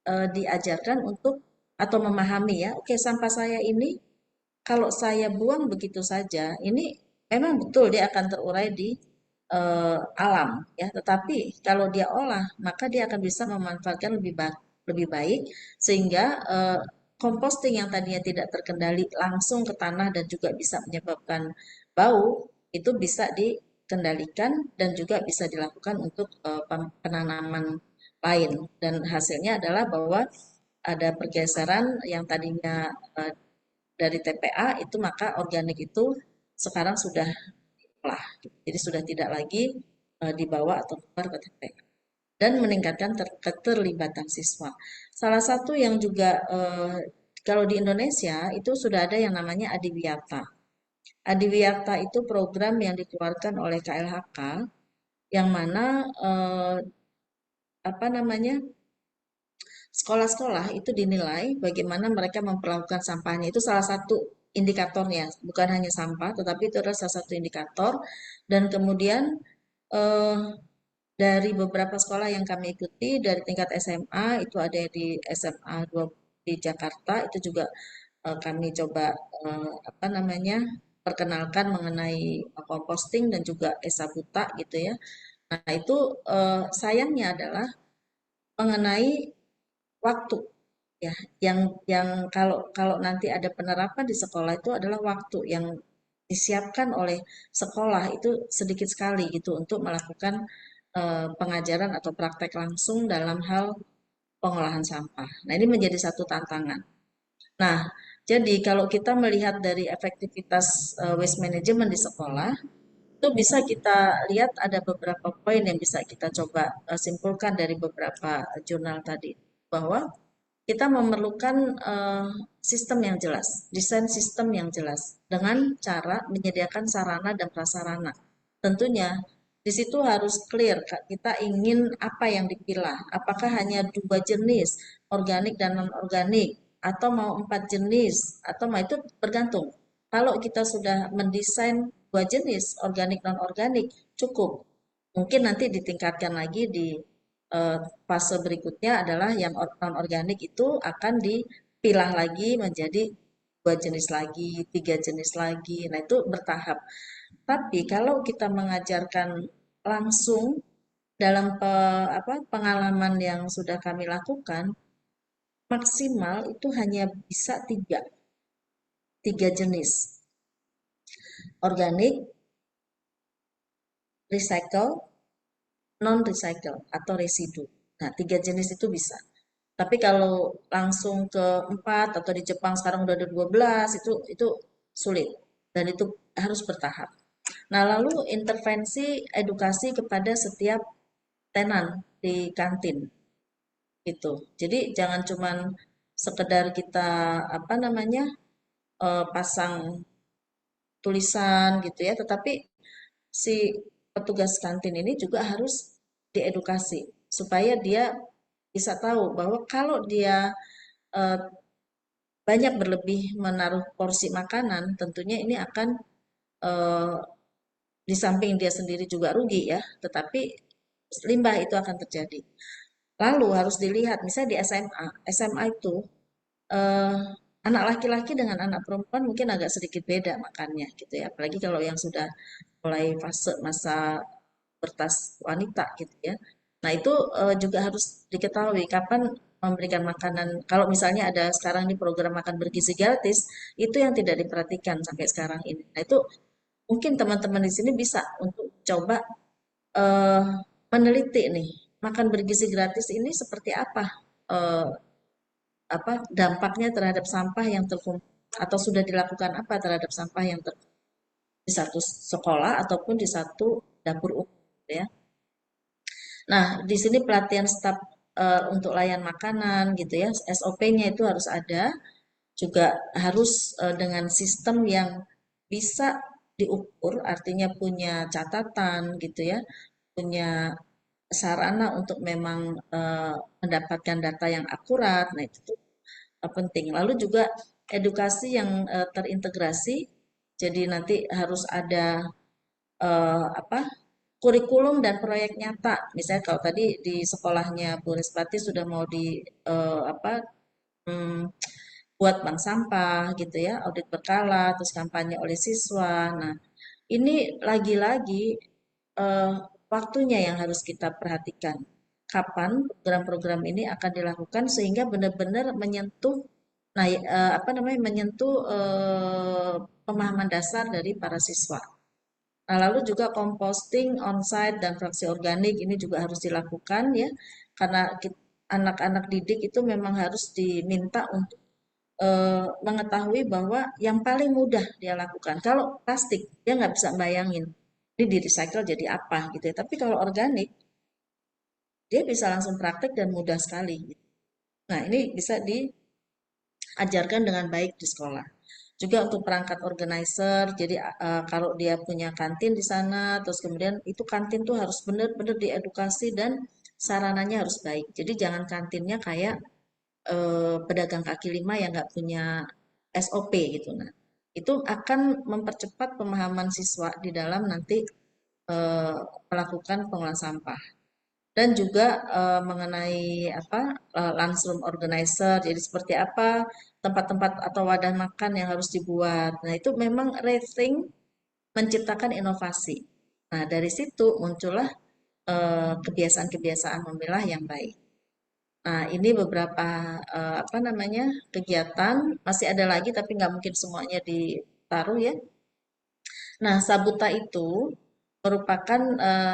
diajarkan untuk atau memahami ya, oke sampah saya ini kalau saya buang begitu saja, ini memang betul dia akan terurai di alam ya, tetapi kalau dia olah maka dia akan bisa memanfaatkan lebih baik sehingga composting yang tadinya tidak terkendali langsung ke tanah dan juga bisa menyebabkan bau itu bisa dikendalikan dan juga bisa dilakukan untuk penanaman lain dan hasilnya adalah bahwa ada pergeseran yang tadinya dari TPA itu maka organik itu sekarang sudah diolah. Jadi sudah tidak lagi dibawa atau keluar ke TPA dan meningkatkan keterlibatan siswa. Salah satu yang juga kalau di Indonesia itu sudah ada yang namanya Adiwiyata. Adiwiyata itu program yang dikeluarkan oleh KLHK yang mana apa namanya sekolah-sekolah itu dinilai bagaimana mereka memperlakukan sampahnya. Itu salah satu indikatornya, bukan hanya sampah, tetapi itu adalah salah satu indikator. Dan kemudian eh, dari beberapa sekolah yang kami ikuti dari tingkat SMA, itu ada di SMA 2 di Jakarta, itu juga kami coba apa namanya perkenalkan mengenai composting dan juga Esa Buta gitu ya. Nah itu sayangnya adalah mengenai waktu ya yang kalau kalau nanti ada penerapan di sekolah itu adalah waktu yang disiapkan oleh sekolah itu sedikit sekali gitu untuk melakukan pengajaran atau praktek langsung dalam hal pengolahan sampah. Nah, ini menjadi satu tantangan. Nah, jadi kalau kita melihat dari efektivitas waste management di sekolah, itu bisa kita lihat ada beberapa poin yang bisa kita coba simpulkan dari beberapa jurnal tadi bahwa kita memerlukan sistem yang jelas, desain sistem yang jelas dengan cara menyediakan sarana dan prasarana. Tentunya di situ harus clear, kita ingin apa yang dipilah, apakah hanya 2 jenis, organik dan non-organik, atau mau 4 jenis, atau mau itu bergantung. Kalau kita sudah mendesain 2 jenis, organik non-organik, cukup. Mungkin nanti ditingkatkan lagi di fase berikutnya adalah yang non-organik itu akan dipilah lagi menjadi 2 jenis lagi, 3 jenis lagi. Nah itu bertahap. Tapi kalau kita mengajarkan langsung dalam pengalaman yang sudah kami lakukan, maksimal itu hanya bisa tiga jenis. Organik, recycle, non-recycle atau residu. Nah, 3 jenis itu bisa. Tapi kalau langsung ke 4 atau di Jepang sekarang udah ada 12 itu sulit dan itu harus bertahap. Nah, lalu intervensi edukasi kepada setiap tenan di kantin gitu. Jadi jangan cuman sekedar kita apa namanya pasang tulisan gitu ya, tetapi si petugas kantin ini juga harus diedukasi supaya dia bisa tahu bahwa kalau dia eh, banyak berlebih menaruh porsi makanan, tentunya ini akan eh, di samping dia sendiri juga rugi ya, tetapi limbah itu akan terjadi. Lalu harus dilihat, misalnya di SMA itu eh, anak laki-laki dengan anak perempuan mungkin agak sedikit beda makannya gitu ya, apalagi kalau yang sudah mulai fase masa bertas wanita gitu ya. Nah itu juga harus diketahui kapan memberikan makanan. Kalau misalnya ada sekarang di program makan bergizi gratis, itu yang tidak diperhatikan sampai sekarang ini. Nah itu mungkin teman-teman di sini bisa untuk coba eh, meneliti nih makan bergizi gratis ini seperti eh, apa dampaknya terhadap sampah yang terkumpul atau sudah dilakukan apa terhadap sampah yang terkumpul di satu sekolah ataupun di satu dapur umum ya. Nah, di sini pelatihan staf untuk layan makanan gitu ya, SOP-nya itu harus ada, juga harus dengan sistem yang bisa diukur, artinya punya catatan gitu ya, punya sarana untuk memang mendapatkan data yang akurat. Nah, itu tuh penting. Lalu juga edukasi yang terintegrasi. Jadi nanti harus ada apa kurikulum dan proyek nyata. Misalnya kalau tadi di sekolahnya Bu Rispati sudah mau di apa hmm, buat bank sampah gitu ya, audit berkala, terus kampanye oleh siswa. Nah, ini lagi-lagi eh, waktunya yang harus kita perhatikan. Kapan program-program ini akan dilakukan sehingga benar-benar menyentuh, nah apa namanya, menyentuh pemahaman dasar dari para siswa. Nah, lalu juga composting on-site dan fraksi organik ini juga harus dilakukan ya, karena anak-anak didik itu memang harus diminta untuk mengetahui bahwa yang paling mudah dia lakukan. Kalau plastik, dia nggak bisa bayangin ini di recycle jadi apa gitu ya. Tapi kalau organik, dia bisa langsung praktek dan mudah sekali. Nah, ini bisa diajarkan dengan baik di sekolah. Juga untuk perangkat organizer, jadi kalau dia punya kantin di sana, terus kemudian itu kantin tuh harus benar-benar diedukasi dan sarananya harus baik. Jadi jangan kantinnya kayak pedagang kaki lima yang nggak punya SOP gitu. Nah, itu akan mempercepat pemahaman siswa di dalam nanti eh, melakukan pengolahan sampah. Dan juga mengenai apa lunchroom organizer, jadi seperti apa tempat-tempat atau wadah makan yang harus dibuat. Nah, itu memang rating menciptakan inovasi. Nah, dari situ muncullah kebiasaan-kebiasaan memilah yang baik. Nah, ini beberapa apa namanya kegiatan, masih ada lagi tapi nggak mungkin semuanya ditaruh ya. Nah, Sabuta itu merupakan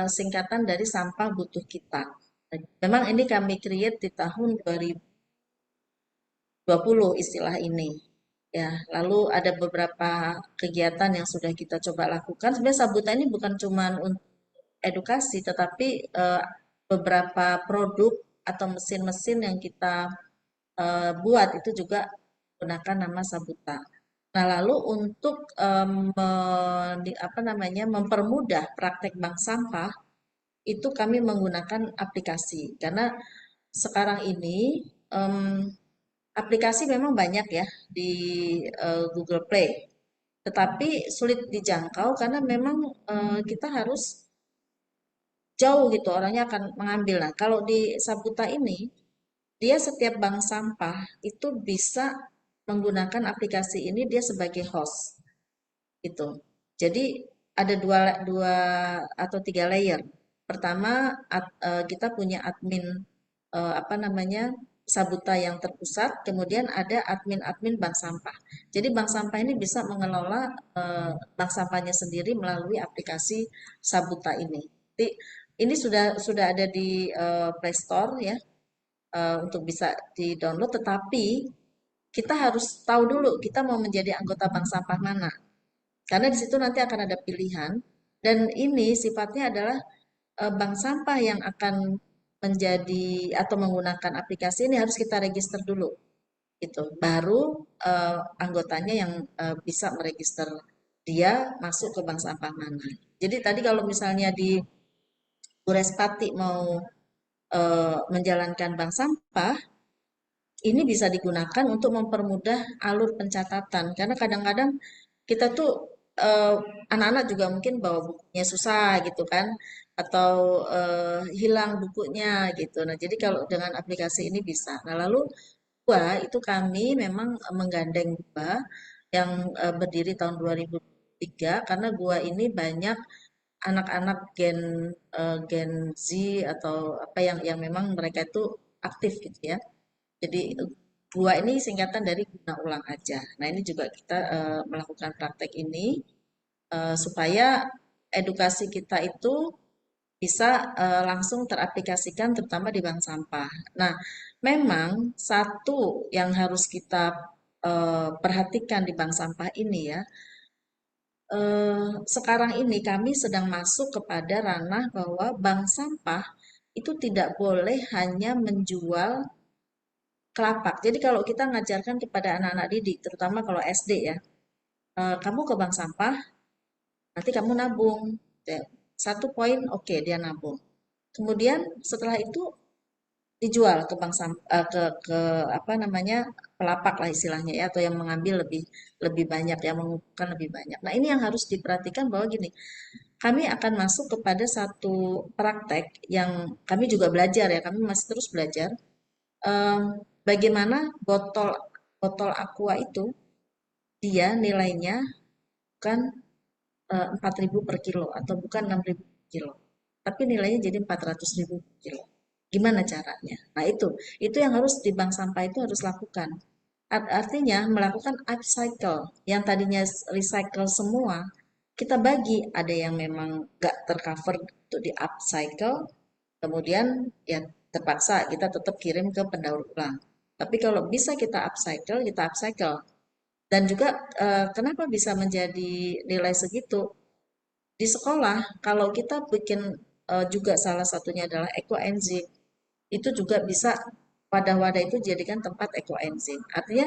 singkatan dari sampah butuh kita. Memang ini kami create di tahun 2020 istilah ini. Ya, lalu ada beberapa kegiatan yang sudah kita coba lakukan. Sebenarnya Sabuta ini bukan cuma untuk edukasi, tetapi beberapa produk atau mesin-mesin yang kita buat itu juga menggunakan nama Sabuta. Nah, lalu untuk apa namanya mempermudah praktek bank sampah itu kami menggunakan aplikasi karena sekarang ini aplikasi memang banyak ya di Google Play, tetapi sulit dijangkau karena memang kita harus jauh gitu orangnya akan mengambil. Nah, kalau di Sabuta ini dia setiap bank sampah itu bisa menggunakan aplikasi ini dia sebagai host gitu. Jadi ada dua atau tiga layer. Pertama kita punya admin apa namanya Sabuta yang terpusat, kemudian ada admin-admin bank sampah. Jadi bank sampah ini bisa mengelola bank sampahnya sendiri melalui aplikasi Sabuta ini. Jadi, ini sudah ada di Play Store ya untuk bisa di-download, tetapi kita harus tahu dulu kita mau menjadi anggota bank sampah mana. Karena di situ nanti akan ada pilihan dan ini sifatnya adalah bank sampah yang akan menjadi atau menggunakan aplikasi ini harus kita register dulu gitu. Baru anggotanya yang bisa meregister dia masuk ke bank sampah mana. Jadi tadi kalau misalnya di Burespati mau menjalankan bank sampah, ini bisa digunakan untuk mempermudah alur pencatatan karena kadang-kadang kita tuh eh, anak-anak juga mungkin bawa bukunya susah gitu kan atau hilang bukunya gitu. Nah, jadi kalau dengan aplikasi ini bisa. Nah, lalu gua itu kami memang menggandeng gua yang berdiri tahun 2003 karena gua ini banyak anak-anak Gen Z atau apa yang memang mereka itu aktif gitu ya. Jadi gua ini singkatan dari guna ulang aja. Nah, ini juga kita melakukan praktek ini supaya edukasi kita itu bisa langsung teraplikasikan terutama di bank sampah. Nah, memang satu yang harus kita perhatikan di bank sampah ini ya, sekarang ini kami sedang masuk kepada ranah bahwa bank sampah itu tidak boleh hanya menjual kelapak. Jadi kalau kita ngajarkan kepada anak-anak didik, terutama kalau SD ya, kamu ke bank sampah, nanti kamu nabung. Ya, 1 poin, oke dia nabung. kemudian setelah itu dijual ke bank ke apa namanya pelapak lah istilahnya ya, atau yang mengambil lebih banyak, yang mengumpulkan lebih banyak. Nah ini yang harus diperhatikan bahwa gini, kami akan masuk kepada satu praktek yang kami juga belajar ya, kami masih terus belajar bagaimana botol botol aqua itu dia nilainya bukan 4.000 per kilo atau bukan 6.000 per kilo, tapi nilainya jadi 400.000 per kilo. Gimana caranya? Nah itu yang harus di bank sampah itu harus lakukan. Artinya melakukan upcycle yang tadinya recycle semua, kita bagi, ada yang memang nggak tercover untuk di upcycle, kemudian ya terpaksa kita tetap kirim ke pendaur ulang. Tapi kalau bisa kita upcycle, kita upcycle. Dan juga kenapa bisa menjadi nilai segitu? Di sekolah, kalau kita bikin juga salah satunya adalah ekoenzim, itu juga bisa wadah-wadah itu jadikan tempat ekoenzim. Artinya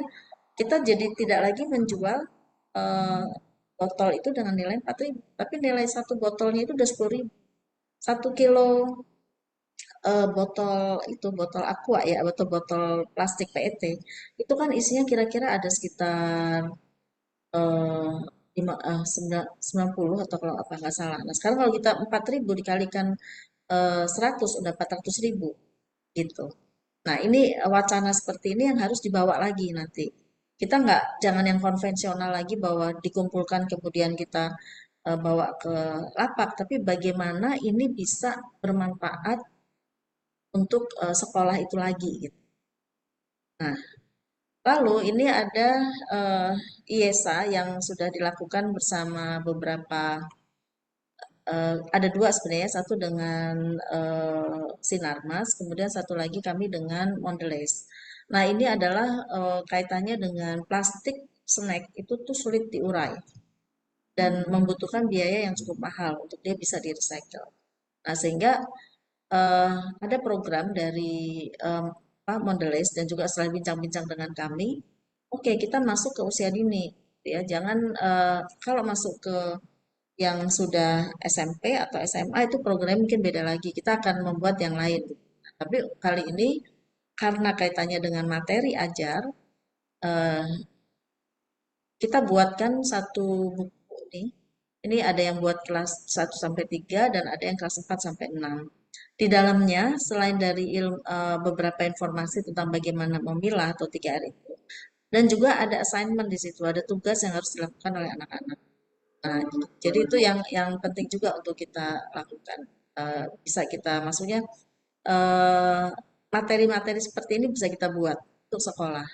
kita jadi tidak lagi menjual eh, botol itu dengan nilai 4.000, tapi nilai satu botolnya itu udah 10.000. 1 kilo botol itu botol aqua ya, botol-botol plastik PET itu kan isinya kira-kira ada sekitar eh, 90 atau kalau apa nggak salah. Nah sekarang kalau kita 4.000 dikalikan 100 udah 400.000 gitu. Nah ini wacana seperti ini yang harus dibawa lagi nanti. Kita nggak, jangan yang konvensional lagi bahwa dikumpulkan kemudian kita bawa ke lapak, tapi bagaimana ini bisa bermanfaat untuk sekolah itu lagi gitu. Nah, lalu ini ada IESA yang sudah dilakukan bersama beberapa ada dua sebenarnya, satu dengan Sinarmas, kemudian satu lagi kami dengan Mondelez. Nah, ini adalah kaitannya dengan plastik snack itu tuh sulit diurai dan membutuhkan biaya yang cukup mahal untuk dia bisa di-recycle. Nah, sehingga ada program dari Pak Mondelez dan juga setelah bincang-bincang dengan kami, oke kita masuk ke usia dini, ya jangan kalau masuk ke yang sudah SMP atau SMA itu programnya mungkin beda lagi. Kita akan membuat yang lain. Tapi kali ini karena kaitannya dengan materi ajar, eh, kita buatkan satu buku nih. Ini ada yang buat kelas 1 sampai 3 dan ada yang kelas 4 sampai 6. Di dalamnya selain dari beberapa informasi tentang bagaimana memilah atau 3R itu, dan juga ada assignment di situ, ada tugas yang harus dilakukan oleh anak-anak. Nah, jadi itu yang penting juga untuk kita lakukan. Bisa kita, maksudnya eh, materi-materi seperti ini bisa kita buat untuk sekolah.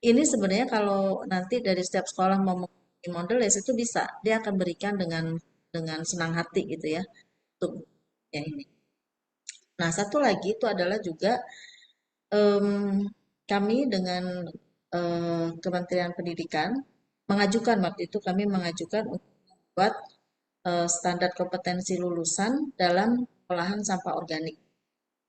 Ini sebenarnya kalau nanti dari setiap sekolah mau memiliki Mondelez itu bisa, dia akan berikan dengan senang hati gitu ya untuk ya ini. Nah, satu lagi itu adalah juga em, kami dengan Kementerian Pendidikan mengajukan, waktu itu kami mengajukan untuk membuat standar kompetensi lulusan dalam pengolahan sampah organik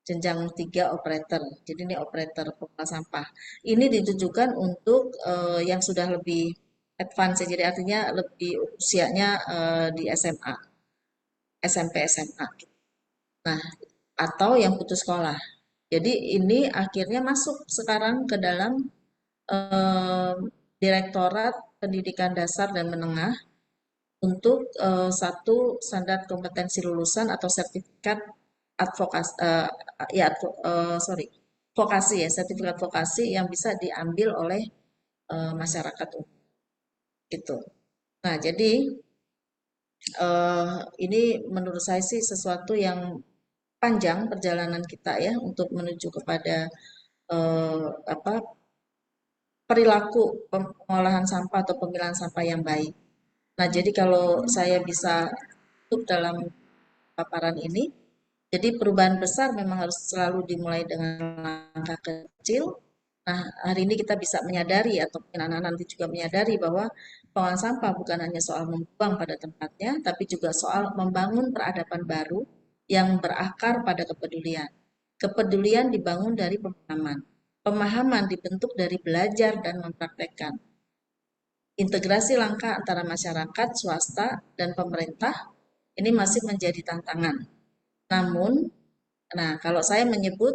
jenjang 3 operator. Jadi ini operator pengolah sampah. Ini ditujukan untuk yang sudah lebih advance, jadi artinya lebih usianya di SMA, SMP, SMA. Nah, atau yang putus sekolah. Jadi ini akhirnya masuk sekarang ke dalam Direktorat Pendidikan Dasar dan Menengah untuk satu standar kompetensi lulusan atau sertifikat advokasi ya sorry vokasi ya, sertifikat vokasi yang bisa diambil oleh masyarakat gitu. Nah, jadi ini menurut saya sih sesuatu yang panjang perjalanan kita ya untuk menuju kepada apa perilaku pengolahan sampah atau pemilahan sampah yang baik. Nah, jadi kalau saya bisa tutup dalam paparan ini, jadi perubahan besar memang harus selalu dimulai dengan langkah kecil. Nah, hari ini kita bisa menyadari atau mungkin anak-anak nanti juga menyadari bahwa pengolahan sampah bukan hanya soal membuang pada tempatnya, tapi juga soal membangun peradaban baru yang berakar pada kepedulian. Kepedulian dibangun dari pemahaman. Pemahaman dibentuk dari belajar dan mempraktekkan. Integrasi langkah antara masyarakat, swasta, dan pemerintah ini masih menjadi tantangan. Namun, Nah, kalau saya menyebut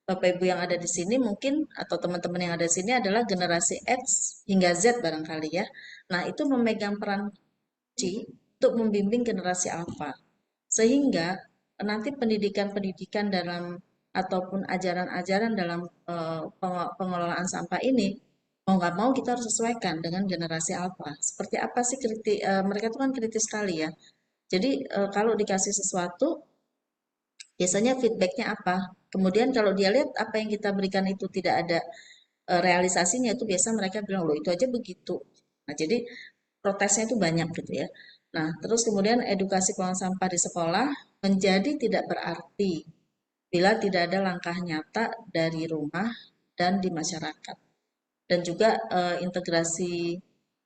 Bapak Ibu yang ada di sini mungkin atau teman-teman yang ada di sini adalah generasi X hingga Z barangkali ya. Nah, itu memegang peran kunci untuk membimbing generasi alpha. Sehingga nanti pendidikan-pendidikan dalam ataupun ajaran-ajaran dalam pengelolaan sampah ini mau nggak mau kita harus sesuaikan dengan generasi alpha. Seperti apa sih mereka itu kan kritis sekali ya. Jadi kalau dikasih sesuatu biasanya feedbacknya apa? Kemudian kalau dia lihat apa yang kita berikan itu tidak ada realisasinya itu biasa mereka bilang loh itu aja begitu. Nah jadi protesnya itu banyak gitu ya. Nah terus kemudian edukasi pengelolaan sampah di sekolah menjadi tidak berarti bila tidak ada langkah nyata dari rumah dan di masyarakat. Dan juga integrasi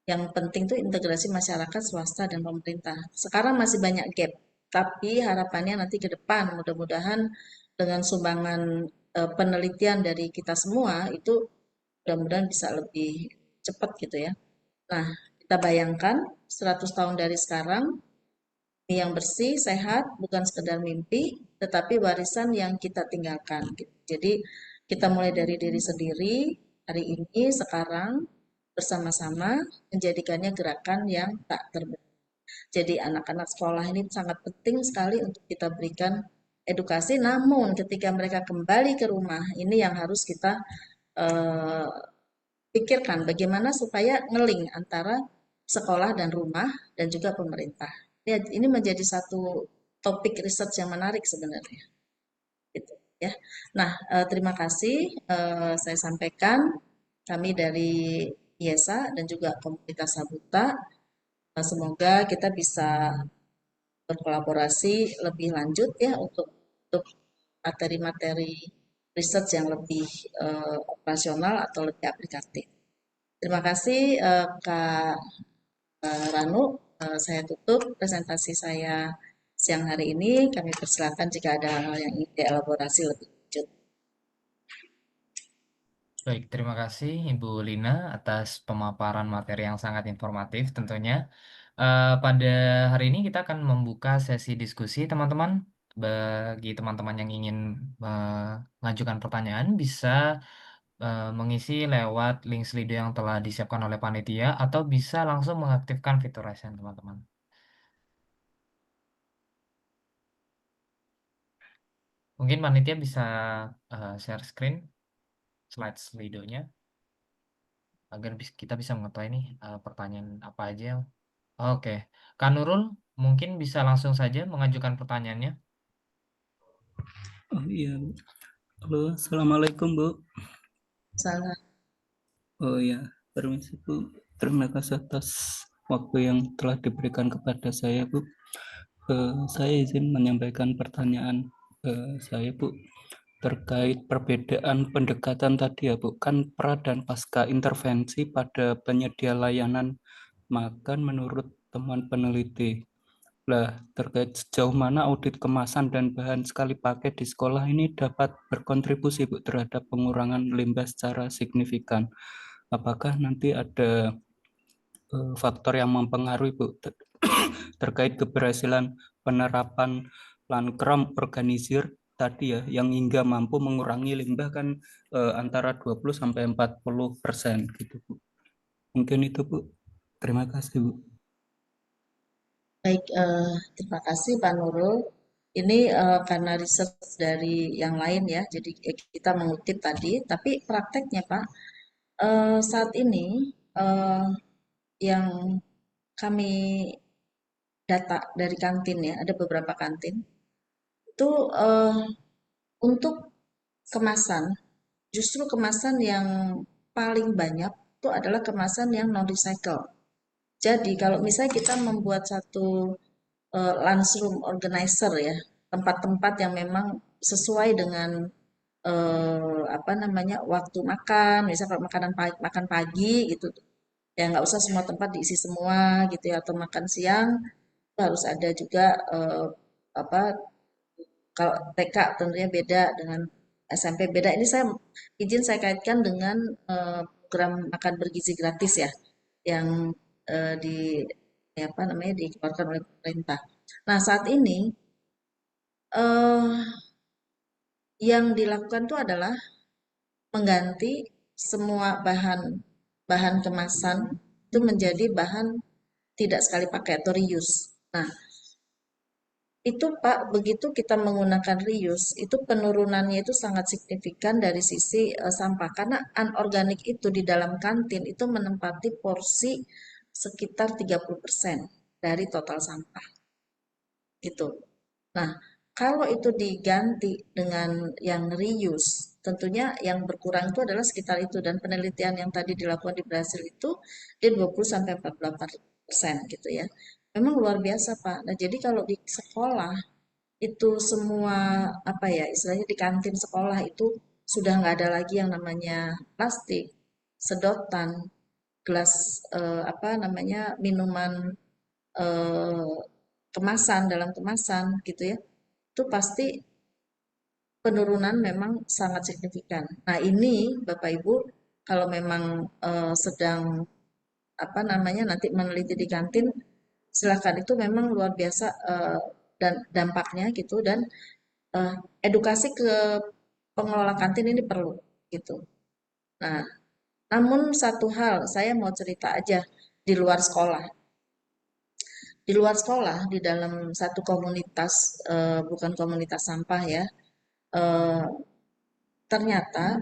yang penting tuh integrasi masyarakat, swasta, dan pemerintah. Sekarang masih banyak gap, tapi harapannya nanti ke depan mudah-mudahan dengan sumbangan penelitian dari kita semua itu mudah-mudahan bisa lebih cepat gitu ya. Nah, kita bayangkan 100 tahun dari sekarang, mimpi yang bersih, sehat, bukan sekedar mimpi, tetapi warisan yang kita tinggalkan. Gitu. Jadi kita mulai dari diri sendiri, hari ini, sekarang, bersama-sama, menjadikannya gerakan yang tak terbeli. Jadi anak-anak sekolah ini sangat penting sekali untuk kita berikan edukasi, namun ketika mereka kembali ke rumah, ini yang harus kita eh, pikirkan bagaimana supaya ngeling antara sekolah dan rumah dan juga pemerintah. Ya, ini menjadi satu topik research yang menarik sebenarnya. Gitu, ya. Nah, terima kasih saya sampaikan kami dari IESA dan juga komunitas Sabuta. Semoga kita bisa berkolaborasi lebih lanjut ya untuk materi-materi research yang lebih operasional atau lebih aplikatif. Terima kasih Kak Ranu. Saya tutup presentasi saya siang hari ini. Kami persilakan jika ada hal yang ingin dielaborasi lebih lanjut. Baik, terima kasih Ibu Lina atas pemaparan materi yang sangat informatif tentunya. Pada hari ini kita akan membuka sesi diskusi teman-teman. Bagi teman-teman yang ingin mengajukan pertanyaan bisa mengisi lewat link Slido yang telah disiapkan oleh panitia atau bisa langsung mengaktifkan fitur raise hand teman-teman. Mungkin panitia bisa share screen slide Slido-nya agar kita bisa mengetahui nih pertanyaan apa aja. Oke, Kak Nurul mungkin bisa langsung saja mengajukan pertanyaannya. Oh iya, halo, assalamualaikum Bu. Salah. Oh iya, permisi Bu. Terima kasih atas waktu yang telah diberikan kepada saya Bu. Saya izin menyampaikan pertanyaan saya Bu terkait perbedaan pendekatan tadi ya Bu. Kan pra dan pasca intervensi pada penyedia layanan makan menurut teman peneliti. Lah, terkait sejauh mana audit kemasan dan bahan sekali pakai di sekolah ini dapat berkontribusi Bu terhadap pengurangan limbah secara signifikan. Apakah nanti ada faktor yang mempengaruhi Bu terkait keberhasilan penerapan Lancram organisir tadi ya yang hingga mampu mengurangi limbah kan antara 20 sampai 40% gitu Bu. Mungkin itu Bu. Terima kasih Bu. Baik, terima kasih Pak Nurul. Ini karena research dari yang lain ya, jadi kita mengutip tadi. Tapi prakteknya Pak, saat ini yang kami data dari kantin ya, ada beberapa kantin itu untuk kemasan, justru kemasan yang paling banyak itu adalah kemasan yang non recycle. Jadi kalau misalnya kita membuat satu lunchroom organizer ya, tempat-tempat yang memang sesuai dengan apa namanya waktu makan, misalnya kalau makan pagi gitu, ya nggak usah semua tempat diisi semua gitu ya, atau makan siang itu harus ada juga apa kalau TK tentunya beda dengan SMP beda. Ini saya izin saya kaitkan dengan program makan bergizi gratis ya, yang di apa namanya dikeluarkan oleh pemerintah. Nah saat ini eh, yang dilakukan itu adalah mengganti semua bahan kemasan itu menjadi bahan tidak sekali pakai atau reuse. Nah, itu Pak, begitu kita menggunakan reuse, itu penurunannya itu sangat signifikan dari sisi sampah. Karena anorganik itu di dalam kantin itu menempati porsi sekitar 30% dari total sampah. Gitu. Nah, kalau itu diganti dengan yang reuse, tentunya yang berkurang itu adalah sekitar itu. Dan penelitian yang tadi dilakukan di Brasil itu, dia 20-48% gitu ya. Memang luar biasa, Pak. Nah, jadi kalau di sekolah, itu semua, apa ya, istilahnya di kantin sekolah itu sudah nggak ada lagi yang namanya plastik, sedotan, gelas, apa namanya, minuman eh, kemasan dalam kemasan gitu ya, itu pasti penurunan memang sangat signifikan. Nah ini Bapak Ibu kalau memang sedang apa namanya nanti meneliti di kantin, silakan, itu memang luar biasa dan dampaknya gitu, dan eh, edukasi ke pengelola kantin ini perlu gitu. Nah, namun satu hal saya mau cerita aja di luar sekolah. Di luar sekolah, di dalam satu komunitas, bukan komunitas sampah ya, eh, ternyata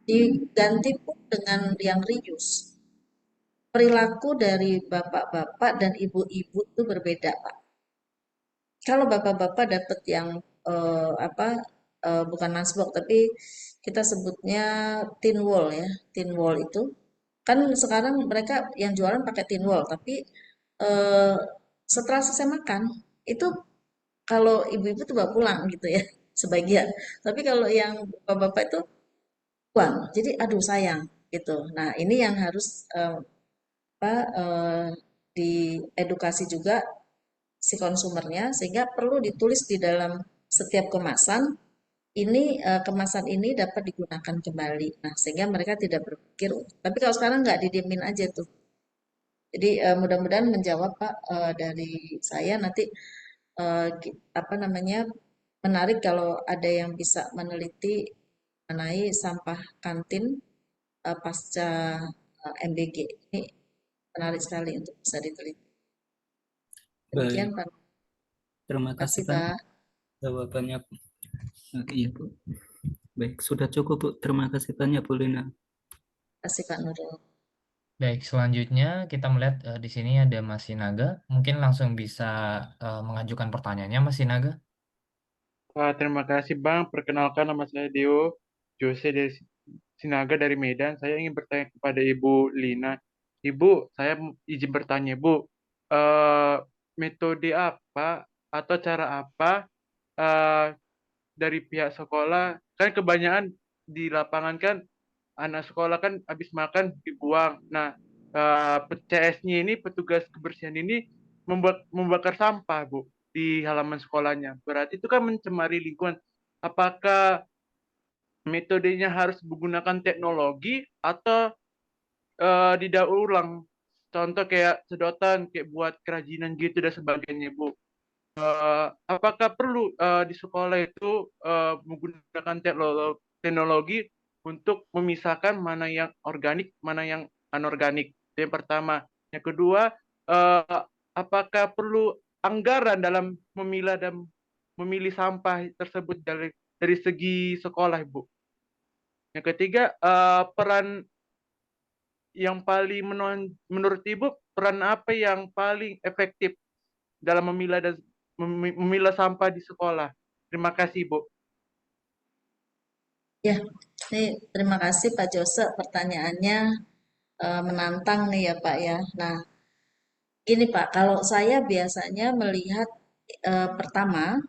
diganti pun dengan yang reuse. Perilaku dari bapak-bapak dan ibu-ibu itu berbeda, Pak. Kalau bapak-bapak dapat yang apa, bukan lunchbox tapi kita sebutnya tin wall ya, tin wall itu kan sekarang mereka yang jualan pakai tin wall, tapi eh, setelah selesai makan itu kalau ibu-ibu tuh bawa pulang gitu ya sebagian. Tapi kalau yang bapak-bapak itu buang. Jadi aduh sayang gitu. Nah, ini yang harus apa diedukasi juga si konsumernya, sehingga perlu ditulis di dalam setiap kemasan ini, kemasan ini dapat digunakan kembali. Nah, sehingga mereka tidak berpikir, tapi kalau sekarang nggak didiemin aja tuh. Jadi mudah-mudahan menjawab Pak dari saya nanti apa namanya, menarik kalau ada yang bisa meneliti mengenai sampah kantin pasca MBG. Ini menarik sekali untuk bisa diteliti. Demikian Baik, Pak. terima Terima kasih kasih Pak Pak. jawabannya. Iya Bu. Baik, sudah cukup Bu. Terima kasih banyak Bu Lina. Terima kasih Pak Nurul. Baik, selanjutnya kita melihat di sini ada Mas Sinaga. Mungkin langsung bisa mengajukan pertanyaannya, Mas Sinaga. Wah, terima kasih Bang. Perkenalkan nama saya Deo Jose dari Sinaga dari Medan. Saya ingin bertanya kepada Ibu Lina. Ibu, saya izin bertanya, Bu. Eh, Metode apa atau cara apa eh, dari pihak sekolah? Kan kebanyakan di lapangan kan anak sekolah kan habis makan dibuang. Nah, CS-nya ini, petugas kebersihan ini membakar sampah, Bu, di halaman sekolahnya. Berarti itu kan mencemari lingkungan. Apakah metodenya harus menggunakan teknologi atau didaur ulang? Contoh kayak sedotan, kayak buat kerajinan gitu dan sebagainya, Bu. Apakah perlu di sekolah itu menggunakan teknologi untuk memisahkan mana yang organik, mana yang anorganik? Itu yang pertama. Yang kedua, eh, apakah perlu anggaran dalam memilah dan memilih sampah tersebut dari segi sekolah, Bu? Yang ketiga, peran yang paling menurut Ibu, peran apa yang paling efektif dalam memilah dan memilah sampah di sekolah? Terima kasih, Bu. Ya, ini terima kasih Pak Jose, pertanyaannya menantang nih ya Pak ya. Nah, gini Pak, kalau saya biasanya melihat pertama,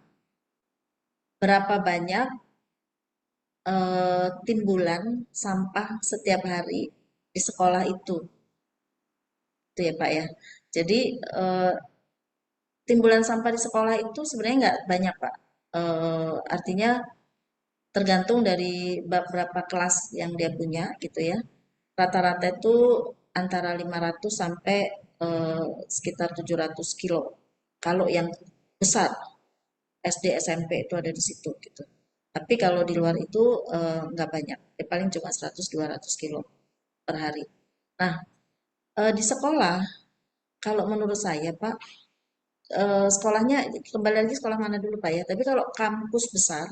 berapa banyak timbulan sampah setiap hari di sekolah itu ya Pak ya. Jadi timbulan sampah di sekolah itu sebenarnya nggak banyak Pak. Artinya tergantung dari beberapa kelas yang dia punya gitu ya. Rata-rata itu antara 500 sampai sekitar 700 kilo. Kalau yang besar SD SMP itu ada di situ gitu. Tapi kalau di luar itu nggak banyak, ya paling cuma 100-200 kilo per hari. Nah, di sekolah, kalau menurut saya Pak, sekolahnya kembali lagi sekolah mana dulu Pak ya. Tapi kalau kampus besar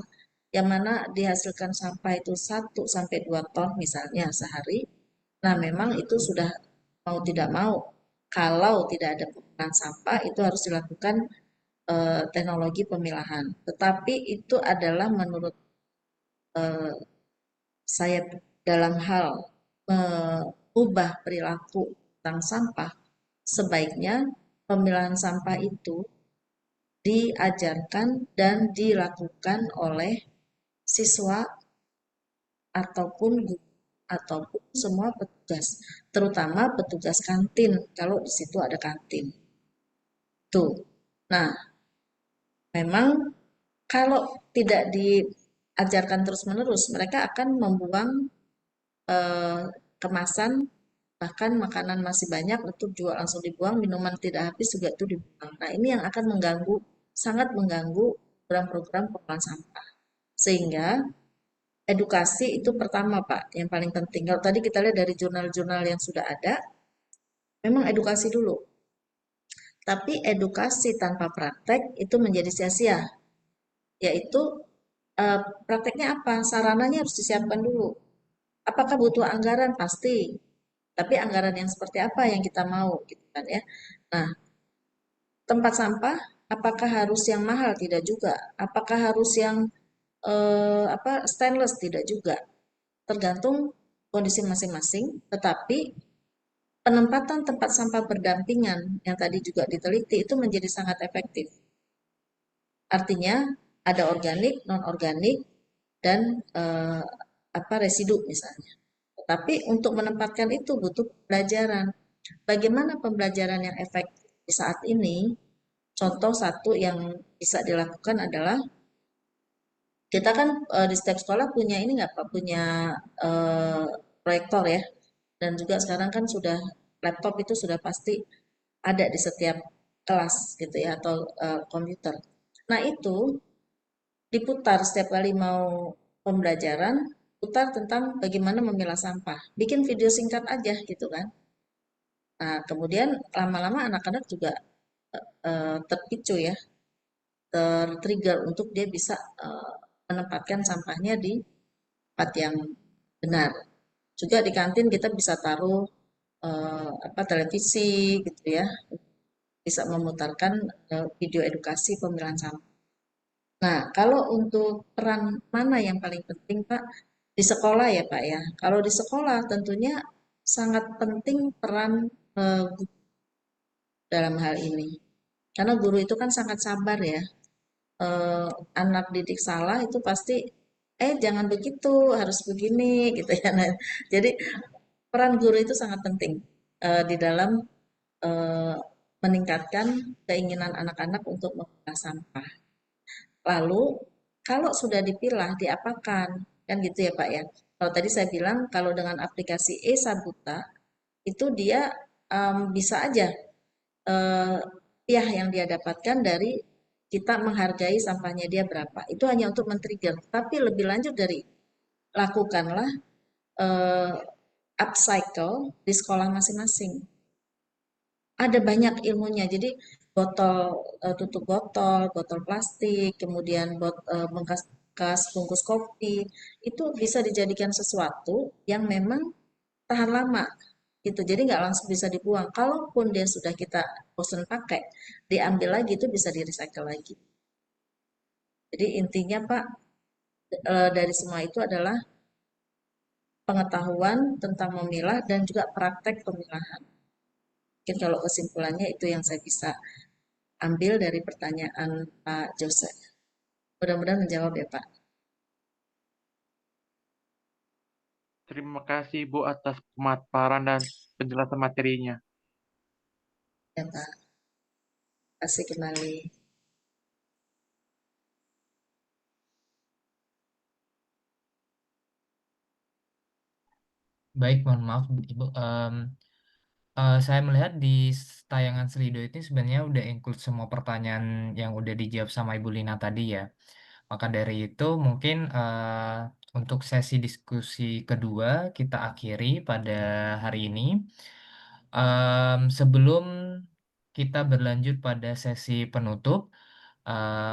yang mana dihasilkan sampah itu 1 sampai 2 ton misalnya sehari, nah memang itu sudah mau tidak mau kalau tidak ada pengolahan sampah itu harus dilakukan teknologi pemilahan. Tetapi itu adalah menurut eh, saya dalam hal mengubah perilaku tentang sampah, sebaiknya pemilahan sampah itu diajarkan dan dilakukan oleh siswa ataupun guru ataupun semua petugas, terutama petugas kantin kalau di situ ada kantin. Tuh. Nah, memang kalau tidak diajarkan terus-menerus, mereka akan membuang kemasan, bahkan makanan masih banyak untuk jual langsung dibuang, minuman tidak habis juga itu dibuang. Nah, ini yang akan mengganggu, sangat mengganggu program-program pengolahan sampah. Sehingga edukasi itu pertama, Pak, yang paling penting. Kalau tadi kita lihat dari jurnal-jurnal yang sudah ada, memang edukasi dulu. Tapi edukasi tanpa praktek itu menjadi sia-sia. Yaitu prakteknya apa? Sarananya harus disiapkan dulu. Apakah butuh anggaran? Pasti. Tapi anggaran yang seperti apa yang kita mau, gitu kan ya. Nah, tempat sampah, apakah harus yang mahal? Tidak juga. Apakah harus yang stainless? Tidak juga. Tergantung kondisi masing-masing. Tetapi penempatan tempat sampah berdampingan yang tadi juga diteliti itu menjadi sangat efektif. Artinya ada organik, non-organik, dan residu misalnya. Tapi untuk menempatkan itu butuh pembelajaran. Bagaimana pembelajaran yang efektif di saat ini? Contoh satu yang bisa dilakukan adalah kita kan di setiap sekolah punya ini nggak Pak, punya proyektor ya. Dan juga sekarang kan sudah laptop itu sudah pasti ada di setiap kelas gitu ya atau komputer. Nah, itu diputar setiap kali mau pembelajaran, putar tentang bagaimana memilah sampah. Bikin video singkat aja gitu kan. Nah, kemudian lama-lama anak-anak juga terpicu ya, tertrigger untuk dia bisa menempatkan sampahnya di tempat yang benar. Juga di kantin kita bisa taruh televisi gitu ya, bisa memutarkan video edukasi pemilahan sampah. Nah, kalau untuk peran mana yang paling penting, Pak? Di sekolah ya, Pak ya. Kalau di sekolah tentunya sangat penting peran guru dalam hal ini. Karena guru itu kan sangat sabar ya. Anak didik salah itu pasti, jangan begitu, harus begini gitu ya. Nah, jadi peran guru itu sangat penting di dalam eh, meningkatkan keinginan anak-anak untuk memilah sampah. Lalu kalau sudah dipilah, diapakan? Kan gitu ya Pak ya. Kalau tadi saya bilang kalau dengan aplikasi e-Sabuta itu dia bisa aja eh, piah yang dia dapatkan dari kita menghargai sampahnya dia berapa. Itu hanya untuk men-trigger. Tapi lebih lanjut dari lakukanlah eh, upcycle di sekolah masing-masing. Ada banyak ilmunya. Jadi botol tutup botol, botol plastik, kemudian bekas bungkus kopi, itu bisa dijadikan sesuatu yang memang tahan lama gitu. Jadi nggak langsung bisa dibuang. Kalaupun dia sudah kita bosan pakai, diambil lagi itu bisa di recycle lagi. Jadi intinya Pak dari semua itu adalah pengetahuan tentang memilah dan juga praktek pemilahan. Mungkin kalau kesimpulannya itu yang saya bisa ambil dari pertanyaan Pak Jose. Mudah-mudahan menjawab ya Pak. Terima kasih Ibu atas pemaparan dan penjelasan materinya. Ya Pak. Kasih kembali. Baik, mohon maaf Ibu. Saya melihat di tayangan Slido itu sebenarnya udah include semua pertanyaan yang udah dijawab sama Ibu Lina tadi ya. Maka dari itu mungkin untuk sesi diskusi kedua kita akhiri pada hari ini. Sebelum kita berlanjut pada sesi penutup,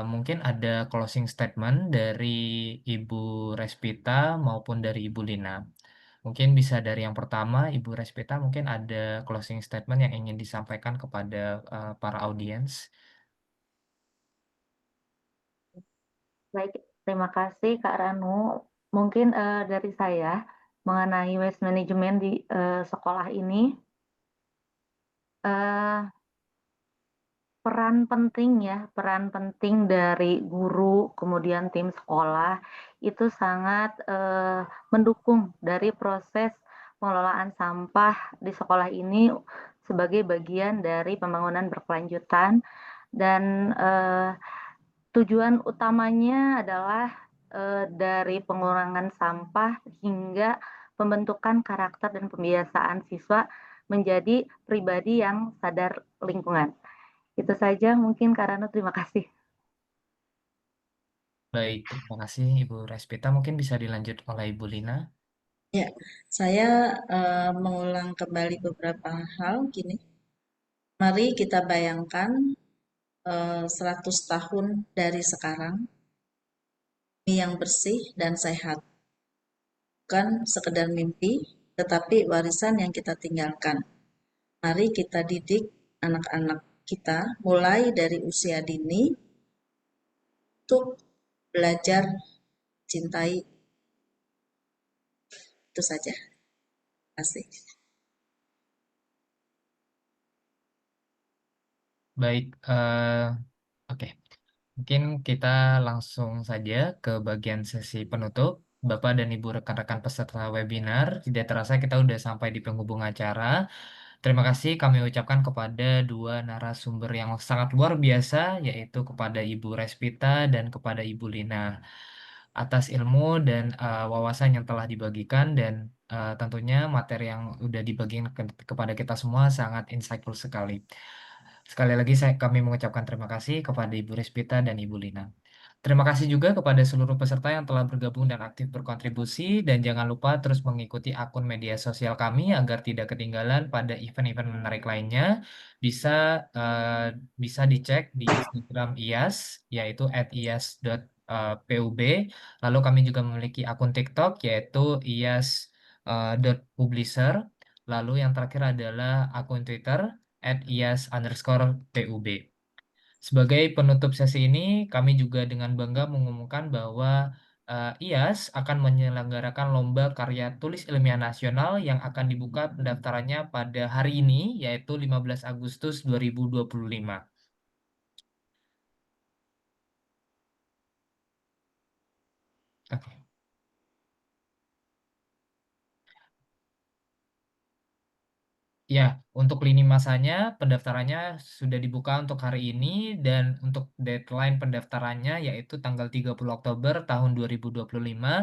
mungkin ada closing statement dari Ibu Respita maupun dari Ibu Lina. Mungkin bisa dari yang pertama, Ibu Respita, mungkin ada closing statement yang ingin disampaikan kepada para audiens. Baik, terima kasih Kak Ranu. Mungkin dari saya mengenai waste management di sekolah ini, eh, peran penting dari guru, kemudian tim sekolah itu sangat mendukung dari proses pengelolaan sampah di sekolah ini sebagai bagian dari pembangunan berkelanjutan dan tujuan utamanya adalah dari pengurangan sampah hingga pembentukan karakter dan pembiasaan siswa menjadi pribadi yang sadar lingkungan. Itu saja mungkin Kak Rano, terima kasih. Baik, terima kasih Ibu Respita. Mungkin bisa dilanjut oleh Ibu Lina. Ya, saya mengulang kembali beberapa hal gini. Mari kita bayangkan 100 tahun dari sekarang, bumi yang bersih dan sehat. Bukan sekedar mimpi, tetapi warisan yang kita tinggalkan. Mari kita didik anak-anak kita mulai dari usia dini untuk belajar cintai. Itu saja. Terima kasih. Baik, oke. Mungkin kita langsung saja ke bagian sesi penutup. Bapak dan Ibu rekan-rekan peserta webinar, tidak terasa kita udah sampai di penghubung acara. Terima kasih kami ucapkan kepada dua narasumber yang sangat luar biasa, yaitu kepada Ibu Respita dan kepada Ibu Lina, atas ilmu dan wawasan yang telah dibagikan dan tentunya materi yang udah dibagikan kepada kita semua sangat insightful sekali. Sekali lagi kami mengucapkan terima kasih kepada Ibu Respita dan Ibu Lina. Terima kasih juga kepada seluruh peserta yang telah bergabung dan aktif berkontribusi, dan jangan lupa terus mengikuti akun media sosial kami agar tidak ketinggalan pada event-event menarik lainnya. Bisa bisa dicek di Instagram IAS, yaitu @ias.pub. Lalu kami juga memiliki akun TikTok, yaitu ias.publisher. Lalu yang terakhir adalah akun Twitter @ias_pub. Sebagai penutup sesi ini, kami juga dengan bangga mengumumkan bahwa IAS akan menyelenggarakan lomba karya tulis ilmiah nasional yang akan dibuka pendaftarannya pada hari ini, yaitu 15 Agustus 2025. Oke. Ya, untuk lini masanya pendaftarannya sudah dibuka untuk hari ini dan untuk deadline pendaftarannya yaitu tanggal 30 Oktober tahun 2025.